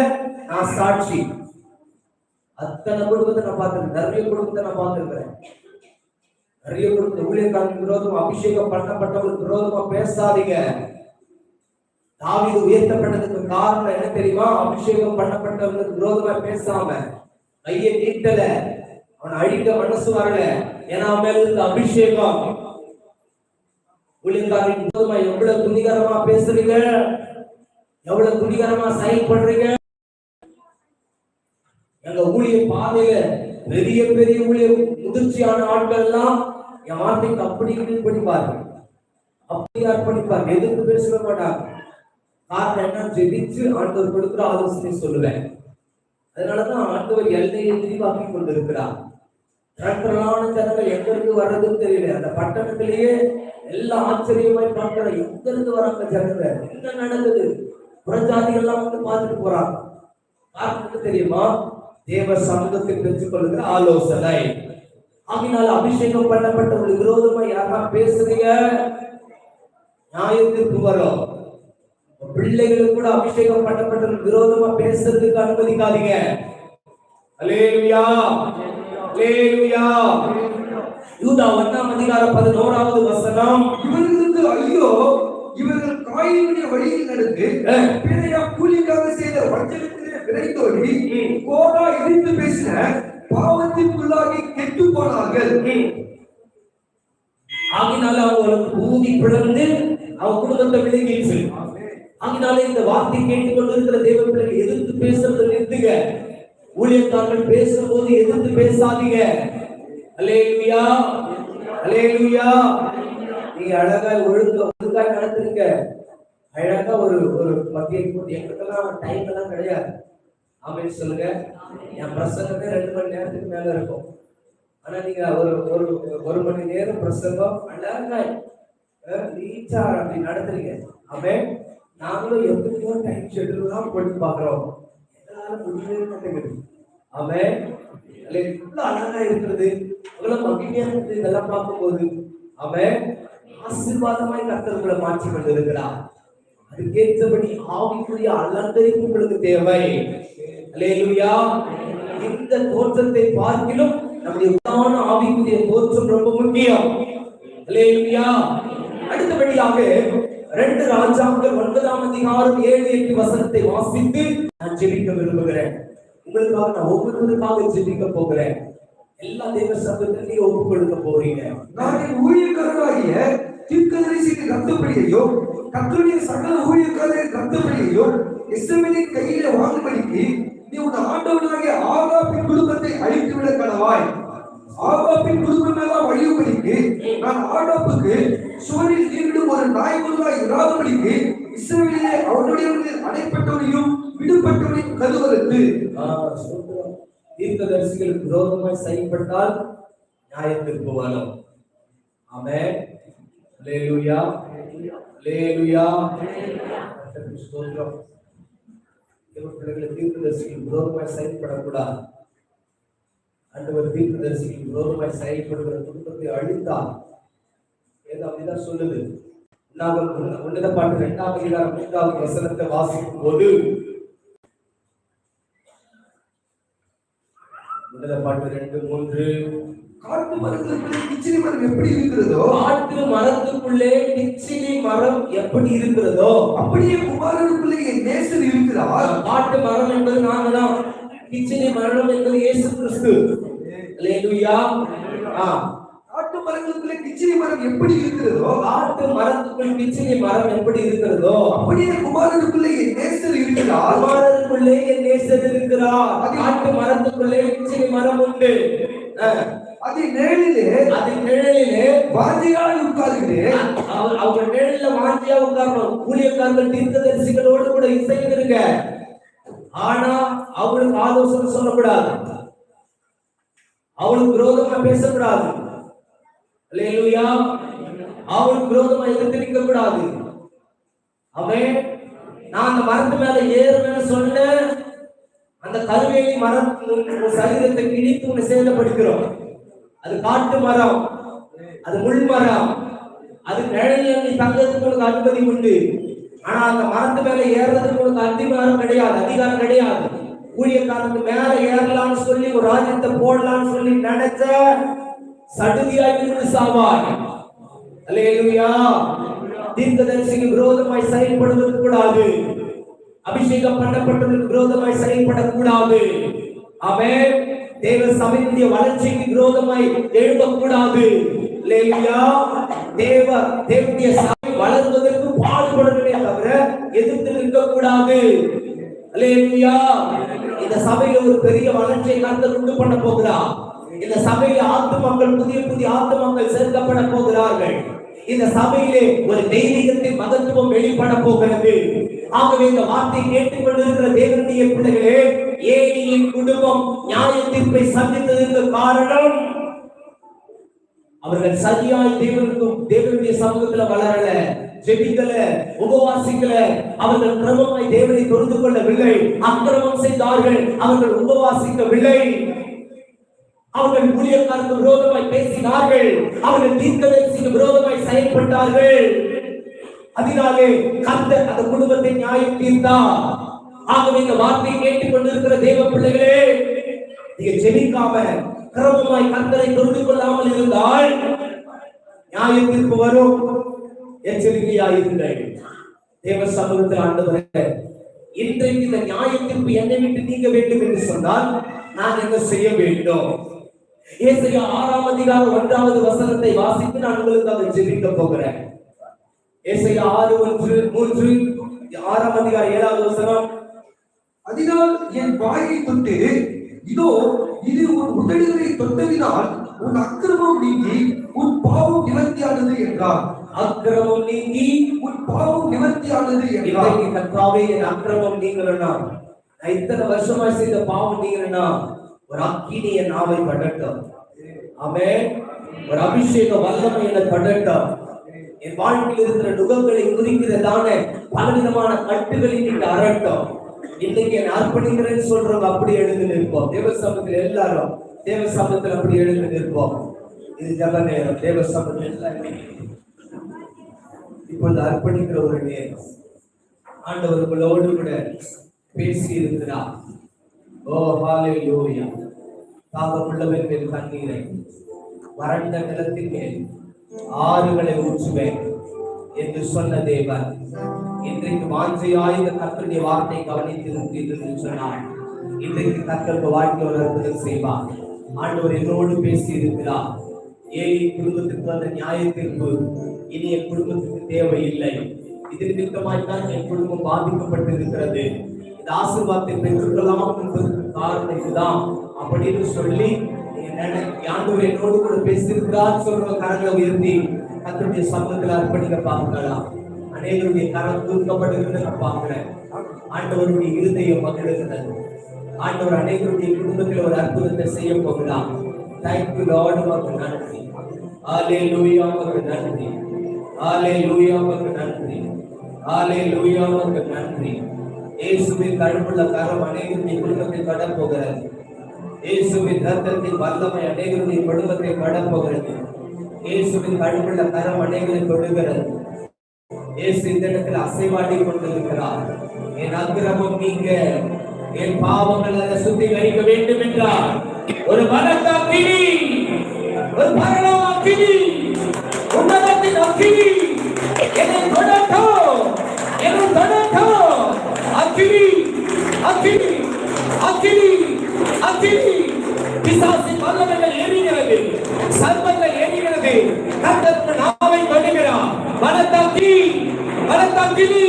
நான் சாட்சி. அத்தனை குடும்பத்தை நான் பார்த்திருக்கேன், நிறைய குடும்பத்தை நான் பார்த்திருக்கிறேன். நிறைய குடும்பத்தை ஊழியக்காரருக்கு விரோதமா, அபிஷேகம் பண்ணப்பட்டவங்களுக்கு விரோதமா பேசாதீங்க. தாவீது உயர்த்தப்பட்டதுக்கு காரணம் என்ன தெரியுமா? அபிஷேகம் பண்ணப்பட்டவங்களுக்கு விரோதமா பேசாம கையை நீட்டல, அவனை அழிக்க மனசு வரல. ஏன்னா அவன் மேல இருந்த அபிஷேகம். ஊழியக்காரருக்கு விரோதமா எவ்வளவு துணிகரமா பேசுறீங்க, எவ்வளவு துணிகரமா செயல்படுறீங்க. எங்க ஊழிய பாதையில பெரிய பெரிய ஊழிய முதிர்ச்சியான ஆட்கள் எல்லாம் என் வார்த்தைக்கு அப்படி படிப்பாரு, அப்படி அர்ப்பணிப்பார், எதிர்த்து பேச மாட்டாங்க. காரணம் என்ன? ஜெபிச்சு ஆண்டவர் கொடுக்கிற ஆலோசனை சொல்லுவேன். அதனாலதான் ஆண்டவர் எல்லையை விரிவாக்கி கொண்டிருக்கிறார். ரகரலான ஜனங்கள் எங்க இருந்து வர்றதுன்னு தெரியல. அந்த பட்டணத்திலேயே எல்லாம் ஆச்சரியமாய் பார்க்கிற, எங்க இருந்து வராங்க ஜனங்க, என்ன நடக்குது, புறஜாதிகள் எல்லாம் வந்து பார்த்துட்டு போறாங்க. காரணம் தெரியுமா? தேவ சமூகத்தில் பெற்றுக் கொள்ளுகிற ஆலோசனை. ஆகினால் அபிஷேகம் பண்ணப்பட்டவங்களுக்கு விரோதமா யாரா பேசுறீங்க, நியாயத்திற்கு வரும். பிள்ளைகளுக்கு கூட அபிஷேகம் பண்ணப்பட்டவங்களுக்கு விரோதமா பேசுறதுக்கு அனுமதிக்காதீங்க. அல்லேலூயா. அல்லேலூயா. யூதா 1ஆம் அதிகாரம் 11வது வசனம். இவர்களுக்கு ஐயோ, இவர்கள் காயினுடைய வழியில் நடந்து பிழையா கூலிக்காக செய்த வஞ்சகத்திலே விரைந்தோடி கோடா இடித்து பேசின பாவத்திற்குள்ளாகி கெட்டு போனார்கள். ஆகினால அவங்களுக்கு பூமி பிளந்து அவங்க குடும்பத்தை விழுங்கிடுச்சு. ஆகினால இந்த வார்த்தை கேட்டுக்கொண்டிருக்கிற தேவ பிள்ளைகள் எதிர்த்து பேசுறது நிறுத்துங்க. ஊழியக்காரர்கள் பேசும்போது எதிர்த்து பேசாதீங்க. அல்லேலூயா. அல்லேலூயா. நீங்க அழகா ஒழுங்கா நடத்துறீங்க. அழகா ஒரு மத்திய எங்களுக்கெல்லாம் டைம் எல்லாம் கிடையாது. ஆமென் சொல்லுங்க. என் பிரசங்கமே 2 மணி நேரத்துக்கு மேல இருக்கும். ஆனா நீங்க ஒரு மணி நேரம் பிரசங்கம் அழகா நீச்சா அப்படி நடத்துறீங்க. ஆமென். நாங்களும் எவ்வளோ டைம் ஷெட்யூல் தான் போட்டு பாக்குறோம், எங்களால முடியவே மாட்டேங்குது. ஆமென். இவ்வளவு அழகா இருக்கிறது. இவ்வளவு மகிழ்ச்சியா இருக்குது இதெல்லாம் பார்க்கும்போது. அவன் ஆசீர்வாதமாய் கர்த்தர் உங்களை மாற்றி கொண்டிருக்கிறார். அதுக்கேற்றபடி ஆவிக்குரிய அலங்கரிப்பு உங்களுக்கு தேவை. அல்லேலூயா. இந்த தோற்றத்தை பார்க்கிலும் நம்முடைய உதாரண ஆவிக்குரிய தோற்றம் ரொம்ப முக்கியம். அல்லேலூயா. அடுத்தபடியாக 2 ராஜாக்கள் 9ஆம் அதிகாரம் 7-8 வசனத்தை வாசித்து நான் ஜெபிக்க விரும்புகிறேன். உங்களுக்காக நான் ஒவ்வொருவருக்காக ஜெபிக்க போகிறேன். எல்லா தேவ சபையிலும் ஒப்புக் கொடுக்க போறீங்க. நான் என் ஊழியக்காரராகிய தீர்க்கதரிசியின் ரத்தப்படியையோ கர்த்தருடைய சகல ஊழியக்காரரின் ரத்தப்படியையோ இஸ்ரவேலின் கையிலே வாங்கும்படிக்கு நீ உன் ஆண்டவனாகிய ஆகாபின் குடும்பத்தை அழித்து விட கடவாய். ஆகாபின் குடும்பம் எல்லாம் அழியும்படிக்கு நான் ஆகாபுக்கு சுவரில் நீரிடும் ஒரு நாய்க்குள்ளாய் இராதபடிக்கு இஸ்ரவேலிலே அவனுடைய அடைப்பட்டவனையும் விடுபட்டவனையும் கருவறுத்து. தீர்க்கதரிசிகளுக்கு விரோதமாய் செயல்பட்டால் நியாயத்திற்கு வரும். ஆமென். அல்லேலூயா. அல்லேலூயா. ஸ்தோத்திரம். தேவப்பிள்ளைகளை தீர்க்கதரிசிகளுக்கு விரோதமாய் செயல்படக்கூடாது. ஆண்டவர் தீர்க்கதரிசிகளுக்கு விரோதமாய் செயல்படுகிற குடும்பத்தை அழித்தார். அப்படிதான் சொல்லுது. உன்னத பாட்டு 2ஆம் அதிகாரம் 3வது வசனத்தை வாசிக்கும் போது பாட்டு 2:3 காட்டு மரத்துக்குள்ளே கிச்சிலி மரம் எப்படி இருக்கிறதோ காட்டு மரத்துக்குள்ளே கிச்சிலி மரம் எப்படி இருக்கிறதோ அப்படியே குமாரனுக்குள்ளே என் நேசர் இருக்கிறார். காட்டு மரம் என்பது நாங்க தான். கிச்சிலி மரம் என்பது இயேசு கிறிஸ்து. அல்லேலூயா. காட்டு மரங்களுக்குள்ளே கிச்சிலி மரம் எப்படி இருக்கிறதோ காட்டு மரத்துக்குள் கிச்சிலி மரம் எப்படி இருக்கிறதோ அப்படியே குமாரனுக்குள்ளே என் நேசர் இருக்கிறார். குமாரனுக்குள்ளே என் நேசர் இருக்கிறார். காட்டு மரத்துக்குள்ளே கிச்சிலி மரம் உண்டு. அதன் நிழலிலே வாஞ்சியாய் உட்கார்கிறேன். அவங்க நிழல்ல வாஞ்சியா உட்காரணும். ஊழியக்காரர்கள் தீர்க்கதரிசிகளோடு கூட இசைந்திருங்க. ஆனா அவங்களுக்கு ஆலோசனை சொல்லக்கூடாது. அவளுக்கு விரோதமா பேசக்கூடாது. அல்லேலூயா. அவளுக்கு விரோதமா எதிர்த்து நிற்க கூடாது. அவன் நான் அந்த மரத்து மேல ஏறுவேன்னு சொன்ன அந்த கருவேலி மரம் சரீரத்தை கிழித்து உன்னை சேதப்படுகிறோம். அது காட்டு மரம், அது முள் மரம், அது நிழல்ல நீ தங்கிறதுக்கு உனக்கு அனுமதி உண்டு. ஆனா அந்த மரத்து மேல ஏறுறதுக்கு உனக்கு அதிகாரம் கிடையாது. ஊழியக்காரனுக்கு மேல ஏறலாம்னு சொல்லி ஒரு ராஜ்யத்தை போடலாம்னு சொல்லி நினைச்ச சடுதியாய் விழுந்து சாவாய். அல்லேலூயா. தீர்க்கதரிசிக்கு விரோதமாய் செயல்படுவது கூடாது. அபிஷேகம் பண்ணப்பட்டவர்களுக்கு விரோதமாய் செயல்படக்கூடாது. ஆமென். தேவ சபையினுடைய வளர்ச்சிக்கு விரோதமாய் எழும்பக்கூடாது. அல்லேலூயா. தேவனுடைய சபை வளர்வதற்கு பாடுபடவே தவிர எதிர்த்து நிற்கக்கூடாது. அல்லேலூயா. இந்த சபையில ஒரு பெரிய வளர்ச்சியை கர்த்தர் உண்டு பண்ண போகிறார். இந்த சபையில ஆத்துமக்கள் புதிய ஆத்துமக்கள் சேர்க்கப்பட போகிறார்கள். இந்த சபையிலே ஒரு தெய்வீகத்தின் மகத்துவம் வெளிப்பட போகிறது. ஆகவே இந்த வார்த்தை கேட்டுக்கொண்டிருக்கிற தேவனுடைய பிள்ளைகளே, ஏலியின் குடும்பம் நியாய தீர்ப்பை சந்தித்ததற்கு காரணம் அவர்கள் சரியாய் தேவனுடைய சமூகத்துல வளரல, ஜெபிக்கல, உபவாசிக்கல. அவர்கள் கிரமமாய் தேவனை தொழுது கொள்ளவில்லை, அக்கிரமம் செய்தார்கள். அவர்கள் உபவாசிக்கவில்லை. அவர்கள் ஊழியக்காரருக்கு விரோதமாய் பேசினார்கள். அவர்கள் தீர்க்கதரிசிக்கு விரோதமாய் செயல்பட்டார்கள். அதனாலே கர்த்தர் அந்த குடும்பத்தை நியாயம் தீர்த்தார். ஆகவே இந்த வார்த்தையை கேட்டுக் கொண்டிருக்கிற தேவ பிள்ளைகளே, நீங்க ஜெபிக்காம கிரமமாய் கர்த்தரை தொழுது கொள்ளாமல் இருந்தால் நியாய தீர்ப்பு வரும். எச்சரிக்கையாயிருங்கள். தேவ சமூகத்தில் ஆண்டவரே, இன்றைக்கு இந்த நியாய தீர்ப்பு என்னை விட்டு நீங்க வேண்டும் என்று சொன்னால் நான் என்ன செய்ய வேண்டும்? ஏசாயா 6ஆம் அதிகாரம் 1வது வசனத்தை வாசித்து நான் உங்களுக்காக ஜெபிக்க போகிறேன். ஏசாயா 6:1-3 6ஆம் அதிகாரம் 7வது வசனம். அதனால் என் வாயை தொட்டு, இதோ இது உன் உதடுகளை தொட்டதினால் உன் அக்கிரமம் நீங்கி உன் பாவம் நிவர்த்தியானது என்றார். அக்கிரமம் நீங்கி உன் பாவம் நிவர்த்தியானது என்றார். கர்த்தாவே, என் அக்கிரமம் நீங்கலனா, நான் இத்தனை வருஷமா செய்த பாவம் நீங்கலனா, ஒரு அக்கினி என் நாவை படட்டும். ஆமென். ஒரு அபிஷேக வல்லமை என்னை படட்டும். என் வாழ்க்கையில் இருக்கிற நுகங்களை குறிக்கிறதான பலவிதமான கட்டுகளை நீங்க அரட்டும். இன்னைக்கு என் அர்ப்பணிக்கிறேன்னு சொல்றவங்க அப்படி எழுந்து நிற்போம். தேவ சமூகத்தில் எல்லாரும் தேவ சமூகத்தில் அப்படி எழுந்து நிற்போம். இது ஜப நேரம். தேவ சமூகத்தில் இப்பொழுது அர்ப்பணிக்கிற ஒரு நேரம். ஆண்டவர் உங்களோடு கூட பேசி இருக்கிறார். ஓ ஹalleluya. தாகமுள்ளவன் மேல் தண்ணீரை, வறண்ட நிலத்தின் மேல் ஆறுகளை ஊற்றுவேன் என்று சொன்ன தேவன் இன்றைக்கு வாஞ்சையாய் இந்த கர்த்தருடைய வார்த்தை கவனித்திருக்கிறீர்கள் என்று சொன்னார். இன்றைக்கு கர்த்தருக்கு வாழ்க்கை ஒரு அற்புதம் செய்வார். ஆண்டவர் என்னோடு பேசி இருக்கிறார். ஏழை குடும்பத்திற்கு வந்த நியாயத்திற்கு இனி என் குடும்பத்துக்கு தேவையில்லை. இது நிமித்தமாய்தான் என் குடும்பம் பாதிக்கப்பட்டிருக்கிறது. இந்த ஆசீர்வாதத்தை பெற்றுக்கொள்ளலாம் என்பதற்கு காரணம் இதுதான் அப்படின்னு சொல்லி ஆண்டவர் என்னோடு கூட பேசியிருக்கிறார் சொல்ற கரங்களை உயர்த்தி கர்த்தருடைய சமூகத்தில் அர்ப்பணிக்க பார்க்கலாம். அநேகருடைய கரம் தூக்கப்படுகிறது நான் பார்க்கிறேன். ஆண்டவருடைய இருதயம் மகிழ்கிறது. ஆண்டவர் அநேகருடைய குடும்பத்தில் ஒரு அற்புதத்தை செய்ய போகிறார். தேங்க்யூ லார்ட், உமக்கு நன்றி. ஹalleluya, உமக்கு நன்றி. ஹalleluya, உமக்கு நன்றி. ஹalleluya, உமக்கு நன்றி. இயேசுவின் கருப்புள்ள கரம் அநேகருடைய குடும்பத்தை கடந்து போகிறது. இயேசுவின் ரத்தத்தின் வல்லமை அநேகருடைய குடும்பத்தை கடந்து போகிறது. இயேசுவின் கருப்புள்ள கரம் அநேகரை தொடுகிறது. இயேசு இந்த இடத்தில் அசைவாடி கொண்டிருக்கிறார். என் அக்கிரமம் நீங்க, என் பாவங்கள் அதை சுத்திகரிக்க வேண்டும் என்றார். ஒரு பலத்த அக்கினி, ஒரு பரலோக அக்கினி, உன்னதத்தின் அக்கினி என்னை தொடட்டும், என்னை தொடட்டும். அக்கினி, அக்கினி, அக்கினி, அக்கினி. பிசாசின் வல்லமைகள் எரிகிறது, சர்வங்கள் எரிகிறது. கர்த்தர் நாவை தொடுகிறார். பலத்த அக்கினி, பலத்த அக்கினி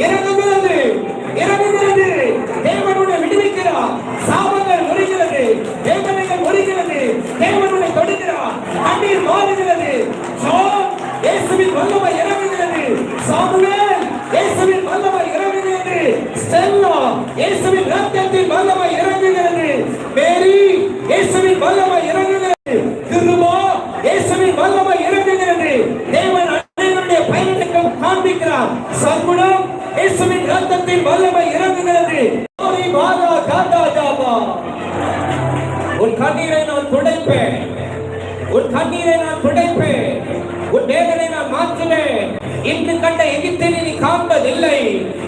இறங்குகிறது, இறங்குகிறது. தேவனுடைய விடுவிக்கிறார். சாபங்கள் முறிகிறது, வேதனைகள் முறிகிறது. தேவனுடைய தொடுகிறார். கண்ணீர் மாறுகிறது. இயேசுவின் வல்லமை இறங்குகிறது. சாமுவேல், இயேசுவின் வல்லமை இறங்குகிறது. ஸ்டெல்லா, இயேசுவின் ரத்தத்தின் வல்லமை இறங்குகிறது. மேரி, இயேசுவின் வல்லமை இறங்குகிறது. கிருபா, இயேசுவின் வல்லமை இறங்குகிறது. தேவன் அனைவருடைய பயனுக்கும் காண்பிக்கிறார். சர்க்குணம், இயேசுவின் ரத்தத்தின் வல்லமை இறங்குகிறது. உன் கண்ணீரை நான் துடைப்பேன், உன் கண்ணீரை நான் துடைப்பேன், உன் வேதனை நான் மாற்றுவேன். இன்று கண்ட எகிப்தை நீ காண்பதில்லை.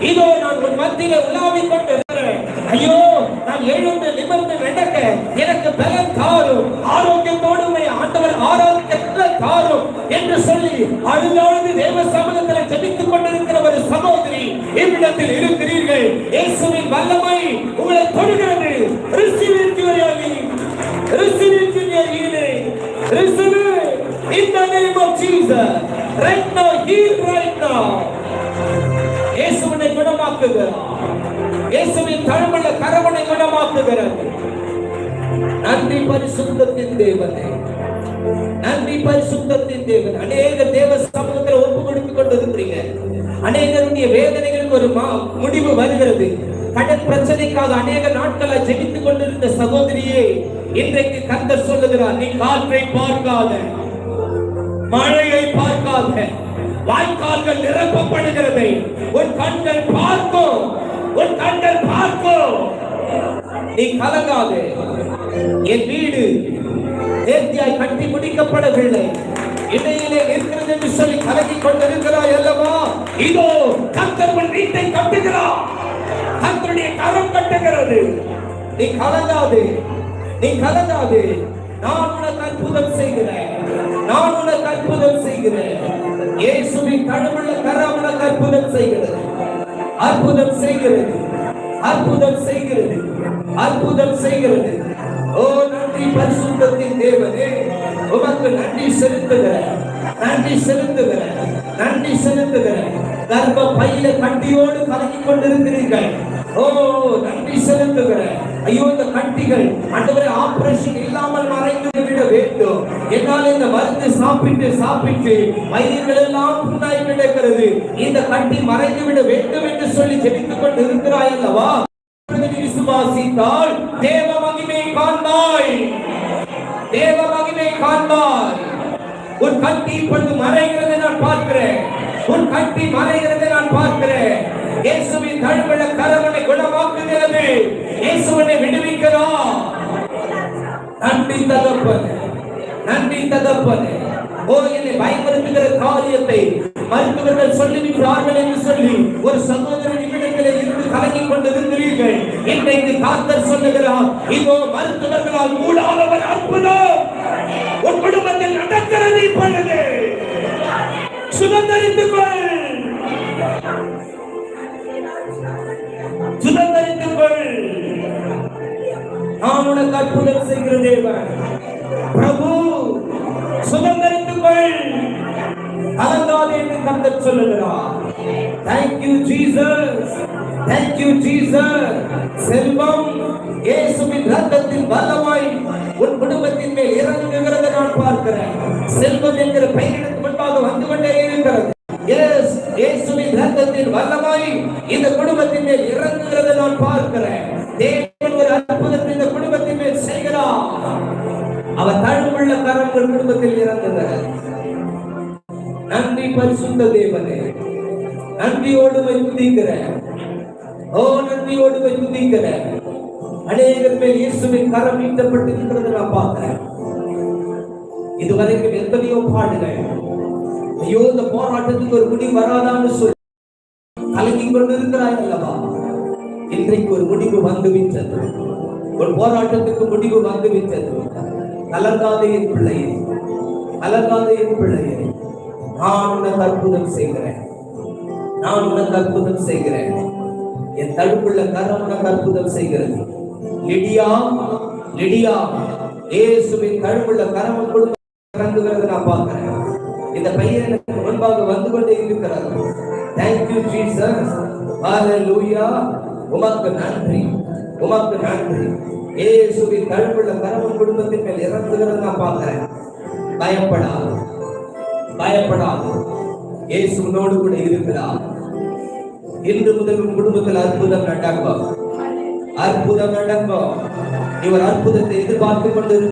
இதோ நான் உன் மத்தியிலே உலாவிக் கொண்டிருக்கிறேன். ஐயோ, நான் எழுந்து நிமிர்ந்து நடக்க எனக்கு பலன் தாரும், ஆரோக்கியத்தோடு ஆண்டவர் ஆரோக்கியத்தை தாரும் என்று சொல்லி அழுது தேவ சமூகத்தில் ஜெபித்துக் கொண்டிருக்கிற ஒரு சகோதரி இவ்விடத்தில் இருக்கிறீர்கள். இயேசுவின் வல்லமை உங்களை தொடுகிறது. Receive it in your healing. Receive it in your healing. Receive it in the name of Jesus. Right now, heal right now. இயேசுவினை குணமாக்குகிறார். இயேசுவின் தழும்புள்ள கரவனை குணமாக்குகிறது. நன்றி பரிசுத்தத்தின் தேவனே, நன்றி பரிசுத்தத்தின் தேவன். அநேக தேவ சமூகத்தில் ஒப்பு கொடுத்துக் கொண்டிருக்கிறீங்க. அநேகருடைய வேதனைகளுக்கு ஒரு முடிவு வருகிறது. கடன் பிரச்சனைக்காக அநேக நாட்களை ஜெபித்துக் கொண்டிருந்த சகோதரியே, இன்றைக்கு கர்த்தர் சொல்லுகிறார், நீ காற்றை பார்க்காத, மழையை பார்க்காத, வாய்க்கால்கள் நிரப்பப்படுகிறது. உன் கண்கள் பார்க்கும், உன் கண்கள் பார்க்கும். நீ கலங்காதே. என் வீடு நேர்த்தியாய் கட்டி முடிக்கப்படவில்லை, இடையிலே இருக்கிறது என்று சொல்லி கலங்கிக் கொண்டிருக்கிறாய் அல்லவா? இதோ கர்த்தர் உன் வீட்டை கட்டுகிறார். கர்த்தருடைய கரம் கட்டுகிறது. நீ கலங்காதே, நீ கலங்காதே. நான் உனக்கு அற்புதம் செய்கிறேன், நான் உனக்கு அற்புதம் செய்கிறேன். இயேசுவின் தழும்புள்ள கரம் உனக்கு அற்புதம் செய்கிறது, அற்புதம் செய்கிறது, அற்புதம் செய்கிறது, அற்புதம் செய்கிறது. ஓ நன்றி பரிசுத்தத்தின் தேவனே, உமக்கு நன்றி செலுத்துகிறேன், நன்றி செலுத்துகிறேன், நன்றி செலுத்துகிறேன். கர்ப்ப பையில கட்டியோடு கலங்கிக் கொண்டிருக்கிறீர்கள். ஓ நன்றி செலுத்துகிறேன். ஐயோ, இந்த கட்டிகள் ஆண்டவரே ஆபரேஷன் இல்லாமல் மறைந்து விட வேண்டும். என்னால் இந்த மருந்து சாப்பிட்டு சாப்பிட்டு வயிறுகள் எல்லாம் புண்ணாய் கிடக்கிறது. இந்த கட்டி மறைந்து விட வேண்டும் என்று சொல்லி ஜெபித்துக் கொண்டு இருக்கிறாய் அல்லவா? விசுவாசித்தால் தேவ மகிமை காண்பாய், தேவ மகிமை காண்பாய். உன் கட்டி இப்பொழுது மறைகிறதை நான் பார்க்கிறேன், உன் கட்டி மறைகிறதை நான் பார்க்கிறேன். இயேசுவின் தழும்புள்ள கரவனை குணமாக்குகிறது. இயேசுவனை விடுவிக்கிறார். நன்றி தகப்பனே, நன்றி தகப்பனே. ஓ, என்னை பயமுறுத்துகிற காரியத்தை மருத்துவர்கள் சொல்லிவிட்டார்கள் என்று சொல்லி ஒரு சகோதரன் நிமிடங்களில் இருந்து கலங்கிக் கொண்டிருக்கிறீர்கள். இன்றைக்கு கர்த்தர் சொல்லுகிறார், இதோ மருத்துவர்களால் கூடாத ஒரு அற்புதம் உன் குடும்பத்தில் நடக்கிறது. இப்பொழுது சுதந்திரித்துக் கொள், சுதந்திரித்துக் கொள். நான் உனக்கு அற்புதம் செய்கிற தேவன். பிரபு, சுதந்திரித்துக் கொள், கலங்காதே என்று கர்த்தர் சொல்லுகிறார். Thank you Jesus, thank you Jesus. செல்வம் இயேசுவின் இரத்தத்தின் வல்லமாய் உன் குடும்பத்தின் மேல் இறங்குகிறதை நான் பார்க்கிறேன். செல்வம் என்கிற பெயருக்கு முன்பாக வந்து கொண்டே இருக்கிறது. எஸ், இயேசுவின் இரத்தத்தின் வல்லமாய் இந்த குடும்பத்தின் மேல் இறங்குகிறதை நான் பார்க்கிறேன். தேவன் ஒரு அற்புதத்தை இந்த குடும்பத்தின் மேல் செய்கிறார். அவர் தழும்புள்ள கரங்கள் குடும்பத்தில் இறங்குகிறார். நன்றி பரிசுத்த தேவனே, நன்றியோடு துதிக்கிறேன். ஓ, நன்றியோடு துதிக்கிறேன். அநேகர் மேல் இயேசுவின் கரம் நீட்டப்பட்டு இருக்கிறது நான் பார்க்கிறேன். இதுவரைக்கும் எத்தனையோ பாடுகள், ஐயோ இந்த போராட்டத்துக்கு ஒரு முடிவு வராதான்னு சொல்லி கலங்கிக் கொண்டிருக்கிறாய் அல்லவா? இன்றைக்கு ஒரு முடிவு வந்துவிட்டது. ஒரு போராட்டத்துக்கு முடிவு வந்துவிட்டது. கலங்காதே என் பிள்ளையே, கலங்காதே என் பிள்ளையே. நான் உனக்கு அற்புதம் செய்கிறேன், நான் உனக்கு அற்புதம் செய்கிறேன். என் தடுப்புள்ள கரம் உனக்கு அற்புதம் செய்கிறது. லிடியா, லிடியா, இயேசுவின் தடுப்புள்ள கரம் குடும்பம் இறங்குகிறது நான் பார்க்கிறேன். இந்த பையன் எனக்கு முன்பாக வந்து கொண்டே இருக்கிறார். Thank you Jesus, hallelujah. உமக்கு நன்றி, உமக்கு நன்றி. இயேசுவின் தடுப்புள்ள கரம் குடும்பத்தின் மேல் இறங்குகிறது நான் பார்க்கிறேன். பயப்படாது, பயப்படாது. இயேசு உன்னோடு கூட இருக்கிறார். இன்று முதல் உன் குடும்பத்தில் அற்புதம் நடக்கும், அற்புதம் நடக்கும். நீ ஒரு அற்புதத்தை எதிர்பார்த்து கொண்டு